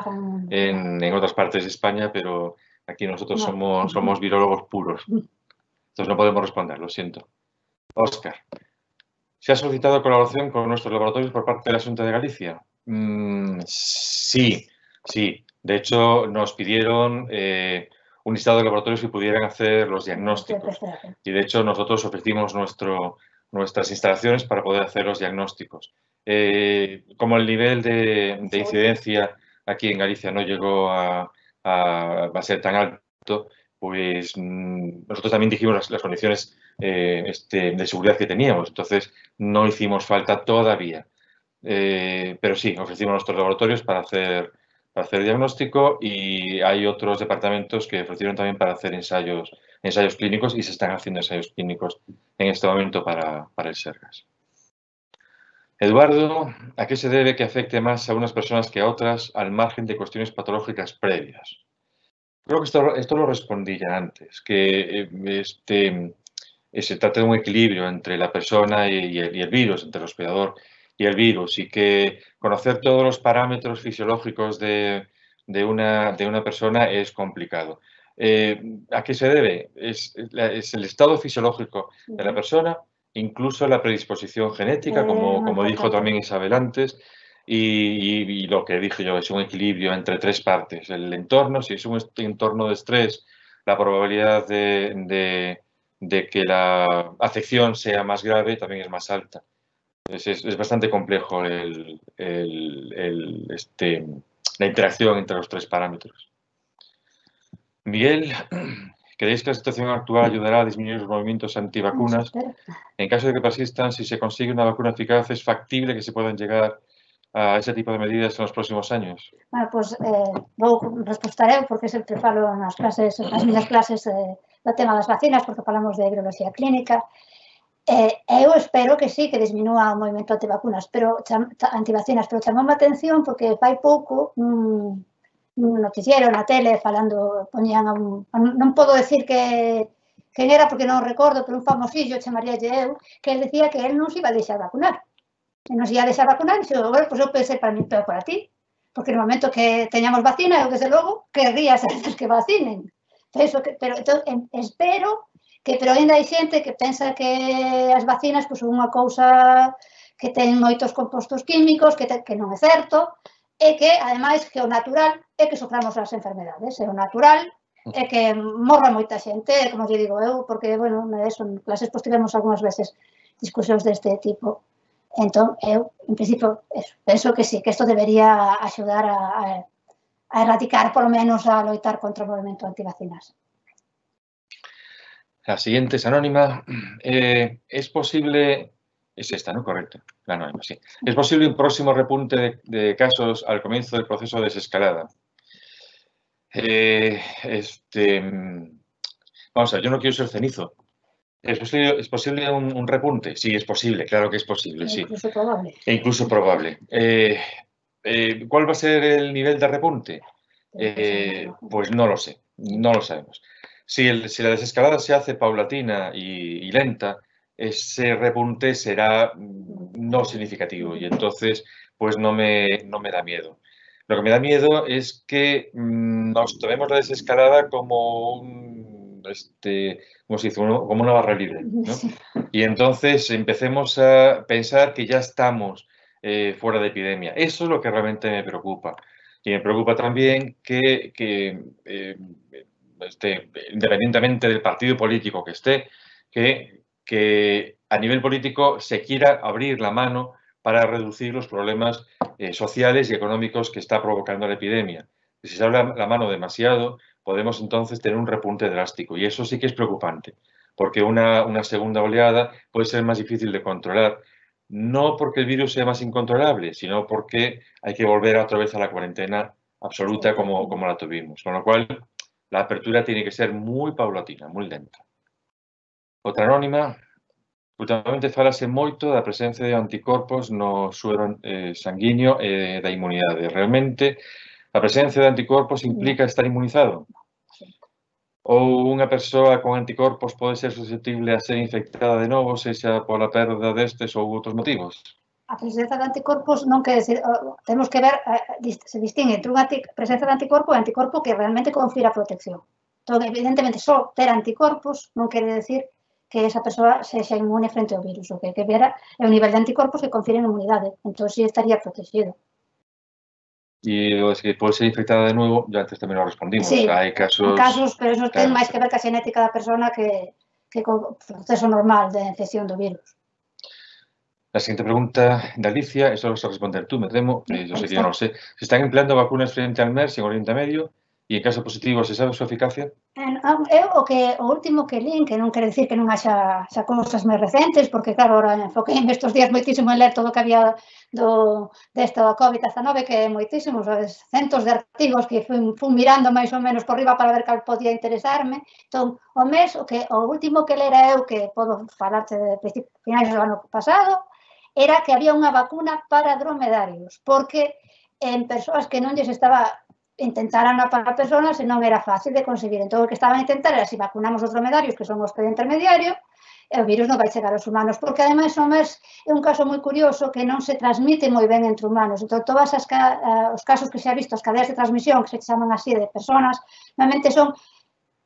en otras partes de España, pero aquí nosotros somos virólogos puros. Entonces no podemos responder, lo siento. Óscar, ¿se ha solicitado colaboración con nuestros laboratorios por parte de la Xunta de Galicia? Sí. De hecho, nos pidieron un listado de laboratorios que pudieran hacer los diagnósticos. Y de hecho, nosotros ofrecimos nuestras instalaciones para poder hacer los diagnósticos. Como el nivel de incidencia aquí en Galicia no llegó a ser tan alto, pues nosotros también dijimos las condiciones de seguridad que teníamos. Entonces, no hicimos falta todavía. Pero sí, ofrecimos nuestros laboratorios para hacer diagnóstico, y hay otros departamentos que ofrecieron también para hacer ensayos clínicos, y se están haciendo ensayos clínicos en este momento para el Sergas. Eduardo, ¿a qué se debe que afecte más a unas personas que a otras al margen de cuestiones patológicas previas? Creo que esto lo respondí ya antes, que se trata de un equilibrio entre la persona y el virus, entre el hospedador el virus, y que conocer todos los parámetros fisiológicos de una persona es complicado. ¿A qué se debe? Es el estado fisiológico de la persona, incluso la predisposición genética, como dijo también Isabel antes, y lo que dije yo, es un equilibrio entre tres partes. El entorno, si es un entorno de estrés, la probabilidad de que la afección sea más grave también es más alta. Es bastante complejo la interacción entre los tres parámetros. Miguel, ¿creéis que la situación actual ayudará a disminuir los movimientos antivacunas? En caso de que persistan, si se consigue una vacuna eficaz, ¿es factible que se puedan llegar a ese tipo de medidas en los próximos años? Bueno, pois vou responder eu, porque sempre falo nas miñas clases do tema das vacinas, porque falamos de viroloxía clínica. Eu espero que sí, que disminúa o movimento antivacunas, pero antivacinas, pero chamou a atención porque fai pouco nun noticiero na tele falando, poñían non podo decir quen era porque non recordo, pero un famosillo, chamaríalle eu, que él decía que él non se iba a deixar vacunar. E non se iba a deixar vacunar, e dixo, bueno, pois eu pensei para mí, pero para ti, porque no momento que teñamos vacina, eu, desde logo, querría ser que vacinen. Pero espero pero ainda hai xente que pensa que as vacinas son unha cousa que ten moitos compostos químicos, que non é certo, e que, ademais, que o natural é que soframos as enfermedades, e o natural é que morra moita xente, como lle digo eu, porque, bueno, en clases tivemos algunhas veces discusións deste tipo. Entón, eu, en principio, penso que sí, que isto debería axudar a erradicar, polo menos, a loitar contra o movimento antivacinas. La siguiente es anónima. ¿Es posible, es esta, ¿no? Correcto, la anónima, sí. ¿Es posible un próximo repunte de casos al comienzo del proceso de desescalada? Vamos a ver, yo no quiero ser cenizo. ¿Es posible un repunte? Sí, es posible, claro que es posible, sí. Incluso probable. Incluso probable. ¿Cuál va a ser el nivel de repunte? Pues no lo sé, no lo sabemos. Si la desescalada se hace paulatina y lenta, ese repunte será no significativo y entonces pues no me da miedo. Lo que me da miedo es que nos tomemos la desescalada como como una barra libre, ¿no? Y entonces empecemos a pensar que ya estamos fuera de epidemia. Eso es lo que realmente me preocupa. Y me preocupa también que independientemente del partido político que esté, que a nivel político se quiera abrir la mano para reducir los problemas sociales y económicos que está provocando la epidemia. Si se abre la mano demasiado, podemos entonces tener un repunte drástico y eso sí que es preocupante, porque una segunda oleada puede ser más difícil de controlar, no porque el virus sea más incontrolable, sino porque hay que volver otra vez a la cuarentena absoluta como la tuvimos. Con lo cual, la apertura tiene que ser moi paulatina, moi lenta. Outra anónima, últimamente falase moito da presencia de anticorpos no suero sanguíneo e da inmunidade. Realmente, a presencia de anticorpos implica estar inmunizado? Ou unha persoa con anticorpos pode ser susceptible a ser infectada de novo, sexa pola perda destes ou outros motivos? A presencia de anticorpos non quere decir, temos que ver, se distingue entre unha presencia de anticorpo e anticorpo que realmente confira protección. Entón, evidentemente, só ter anticorpos non quere decir que esa persoa sexa inmune frente ao virus. O que hai que ver é o nivel de anticorpos que confiren inmunidade. Entón, sí estaría protegido. E o que pode ser infectada de novo, ya antes tamén lo respondimos. Sí, hai casos, pero eso ten máis que ver ca xenética da persona que co proceso normal de infección do virus. La siguiente pregunta de Alicia, eso lo vas a responder tú, me temo, yo sé que yo no lo sé. ¿Se están empleando vacunas frente al MERS en Oriente Medio? Y en caso positivo, ¿se sabe su eficacia? O último que lín, que non quere dicir que non haxa cousas máis recentes, porque claro, ahora enfoquei estes días moitísimo en ler todo o que había desta COVID-19, que moitísimos, centos de artigos que fui mirando máis ou menos por riba para ver cal podía interesarme. Entón, o último que lera eu, que podo falarte de finais do ano pasado, era que había unha vacuna para dromedarios, porque en persoas que non lles estaba intentaran para persoas e non era fácil de conseguir. Entón, o que estaban a intentar era se vacunamos os dromedarios, que son os que de intermediario, e o virus non vai chegar aos humanos, porque ademais é un caso moi curioso que non se transmite moi ben entre humanos. Entón, todos os casos que se ha visto, as cadeas de transmisión, que se chaman así de personas, normalmente son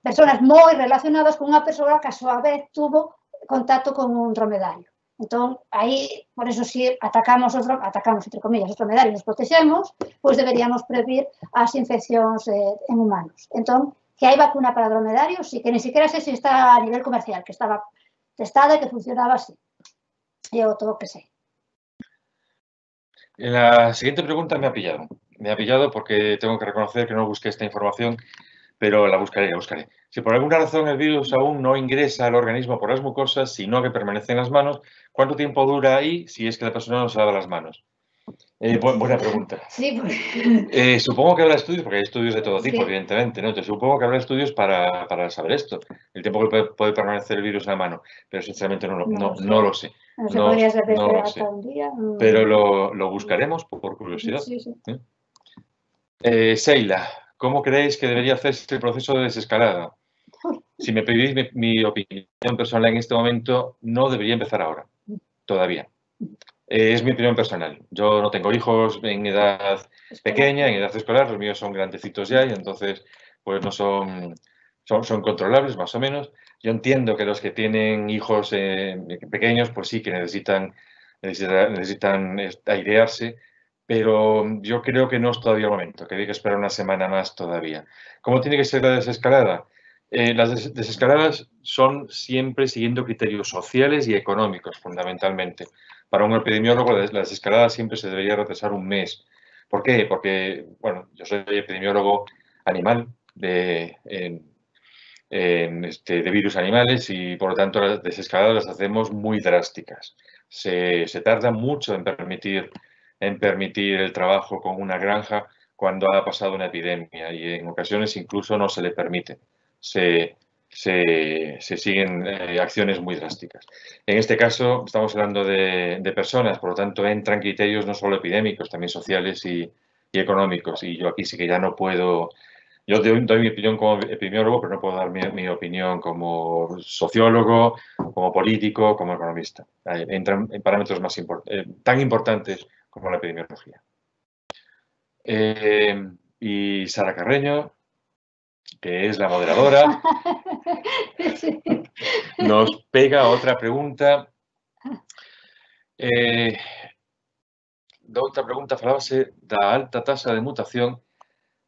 persoas moi relacionadas con unha persoa que a súa vez tuvo contacto con un dromedario. Entón, aí, por eso, se atacamos, entre comillas, os dromedarios, os protexemos, pois deberíamos previr as infeccións en humanos. Entón, que hai vacuna para dromedarios, e que ni siquiera sei se está a nivel comercial, que estaba testada e que funcionaba así. E o todo que sei. La siguiente pregunta me ha pillado. Me ha pillado porque tengo que reconocer que no busqué esta información, pero la buscaré, la buscaré. Si por alguna razón el virus aún no ingresa al organismo por las mucosas, sino que permanece en las manos, ¿cuánto tiempo dura ahí si es que la persona no se lava las manos? Buena pregunta. Sí, porque... Supongo que habrá estudios, porque hay estudios de todo tipo, Sí. evidentemente, ¿no? Entonces, supongo que habrá estudios para saber esto, el tiempo que puede permanecer el virus en la mano, pero sinceramente no lo sé. No se podría saber no lo hasta sé. un día. Pero lo buscaremos por curiosidad. Sí. Seila, ¿cómo creéis que debería hacerse el proceso de desescalada? Si me pedís mi opinión personal en este momento, no debería empezar ahora, todavía. Es mi opinión personal. Yo no tengo hijos en edad pequeña, en edad escolar, los míos son grandecitos ya y entonces pues no son controlables más o menos. Yo entiendo que los que tienen hijos pequeños pues sí que necesitan airearse, pero yo creo que no es todavía el momento, que hay que esperar una semana más todavía. ¿Cómo tiene que ser la desescalada? Las desescaladas son siempre siguiendo criterios sociales y económicos, fundamentalmente. Para un epidemiólogo, la desescalada siempre se debería retrasar un mes. ¿Por qué? Porque, bueno, yo soy epidemiólogo animal de virus animales y, por lo tanto, las desescaladas las hacemos muy drásticas. Se tarda mucho en permitir el trabajo con una granja cuando ha pasado una epidemia y en ocasiones incluso no se le permite. Se siguen acciones muy drásticas. En este caso, estamos hablando de personas, por lo tanto, entran criterios no solo epidémicos, también sociales y económicos. Y yo aquí sí que ya no puedo... Yo doy mi opinión como epidemiólogo, pero no puedo dar mi opinión como sociólogo, como político, como economista. Entran en parámetros tan importantes como la epidemiología. Y Sara Carreño, que es la moderadora, nos pega otra pregunta. Outra pregunta falábase da alta taxa de mutación,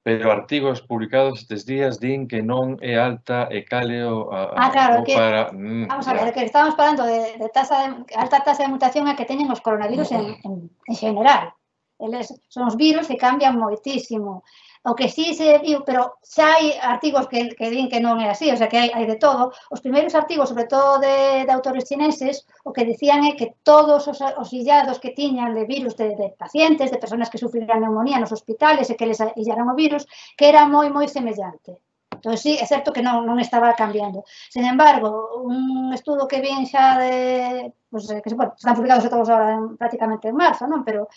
pero artigos publicados estes días din que non é alta e caleo claro, que para... vamos a ver, que estamos falando de alta tasa de mutación a que teñen os coronavirus en general. Eles son os virus que cambian moitísimo. O que sí se viu, pero xa hai artigos que din que non é así, o sea, que hai de todo. Os primeiros artigos, sobre todo de autores chineses, o que dicían é que todos os illados que tiñan de virus de pacientes, de persoas que sufriran neumonía nos hospitales e que les illaran o virus, que era moi semellante. Entón, sí, é certo que non estaba cambiando. Sin embargo, un estudo que vin xa de... están publicados todos ahora prácticamente en marzo, non? Pero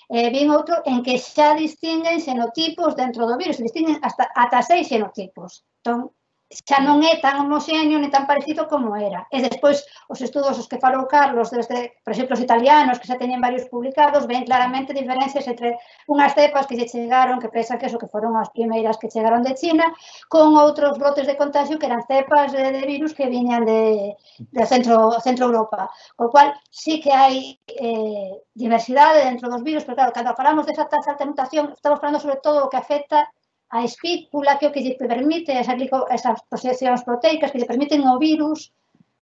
vin outro en que xa distinguen xenotipos dentro do virus, se distinguen ata 6 xenotipos. Entón, xa non é tan homoxéneo ni tan parecido como era. E despois, os estudos os que falou Carlos, desde, por exemplo, os italianos, que xa teñen varios publicados, ven claramente diferencias entre unhas cepas que lle chegaron, que pensan que foron as primeiras que chegaron de China, con outros brotes de contagio que eran cepas de virus que viñan de Centro Europa. Con o cual, sí que hai diversidade dentro dos virus, pero claro, cando falamos desa taxa de mutación, estamos falando sobre todo o que afecta a espícula, que é o que lle permite esas proxeccións proteicas que lle permiten ao virus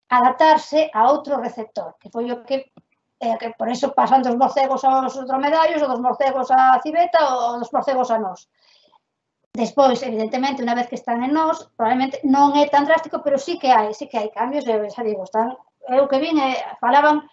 adaptarse a outro receptor, que foi o que por eso pasan dos morcegos aos dromedarios, ou dos morcegos á civeta, ou dos morcegos a nós. Despois, evidentemente, unha vez que están en nós, probablemente non é tan drástico, pero sí que hai cambios, xa digo, eu que vin, falaban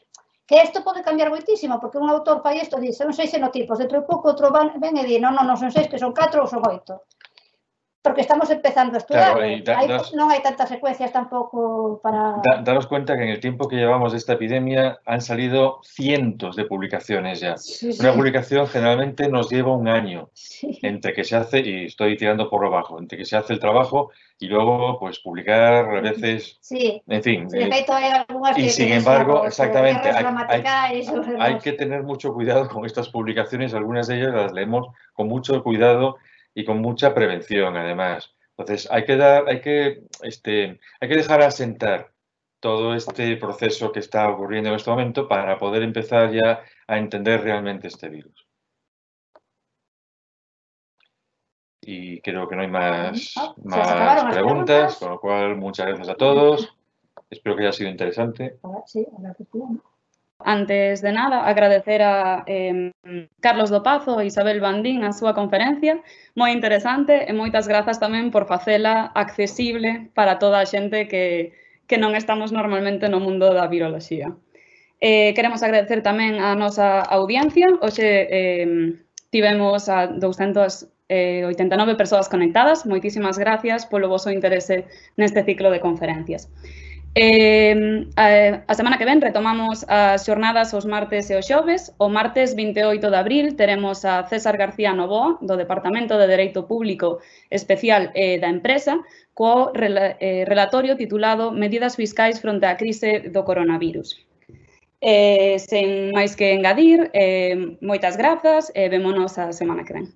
que isto pode cambiar moitísimo, porque un autor fai isto, dice, son 6 xenotipos, dentro de pouco outro ven e di, non son 6, que son 4 ou son 8. porque estamos empezando a estudiar. Claro, non hai tantas secuencias tampouco para... Daros cuenta que en el tiempo que llevamos de esta epidemia han salido cientos de publicaciones ya. Sí, sí. Una publicación generalmente nos lleva un año Sí. entre que se hace, y estoy tirando por lo bajo, entre que se hace el trabajo y luego pues publicar a veces, sí. en fin. Sí, de feito, hai algunhas y que sin embargo, exactamente, hay que tener mucho cuidado con estas publicaciones, algunas de ellas las leemos con mucho cuidado y con mucha prevención, además. Entonces, hay que dejar asentar todo este proceso que está ocurriendo en este momento para poder empezar ya a entender realmente este virus. Y creo que no hay más preguntas, con lo cual, muchas gracias a todos. Espero que haya sido interesante. Sí, a ver, Antes de nada, agradecer a Carlos do Pazo e Isabel Bandín a súa conferencia, moi interesante e moitas grazas tamén por facela accesible para toda a xente que non estamos normalmente no mundo da viroloxía. Queremos agradecer tamén a nosa audiencia. Hoxe tivemos a 289 persoas conectadas. Moitísimas gracias polo voso interese neste ciclo de conferencias. A semana que ven retomamos as xornadas os martes e os xoves. O martes 28 de abril teremos a César García Novoa, do Departamento de Dereito Público Especial da Empresa, co relatorio titulado Medidas fiscais fronte á crise do coronavirus. Sen máis que engadir, moitas grazas e vémonos a semana que ven.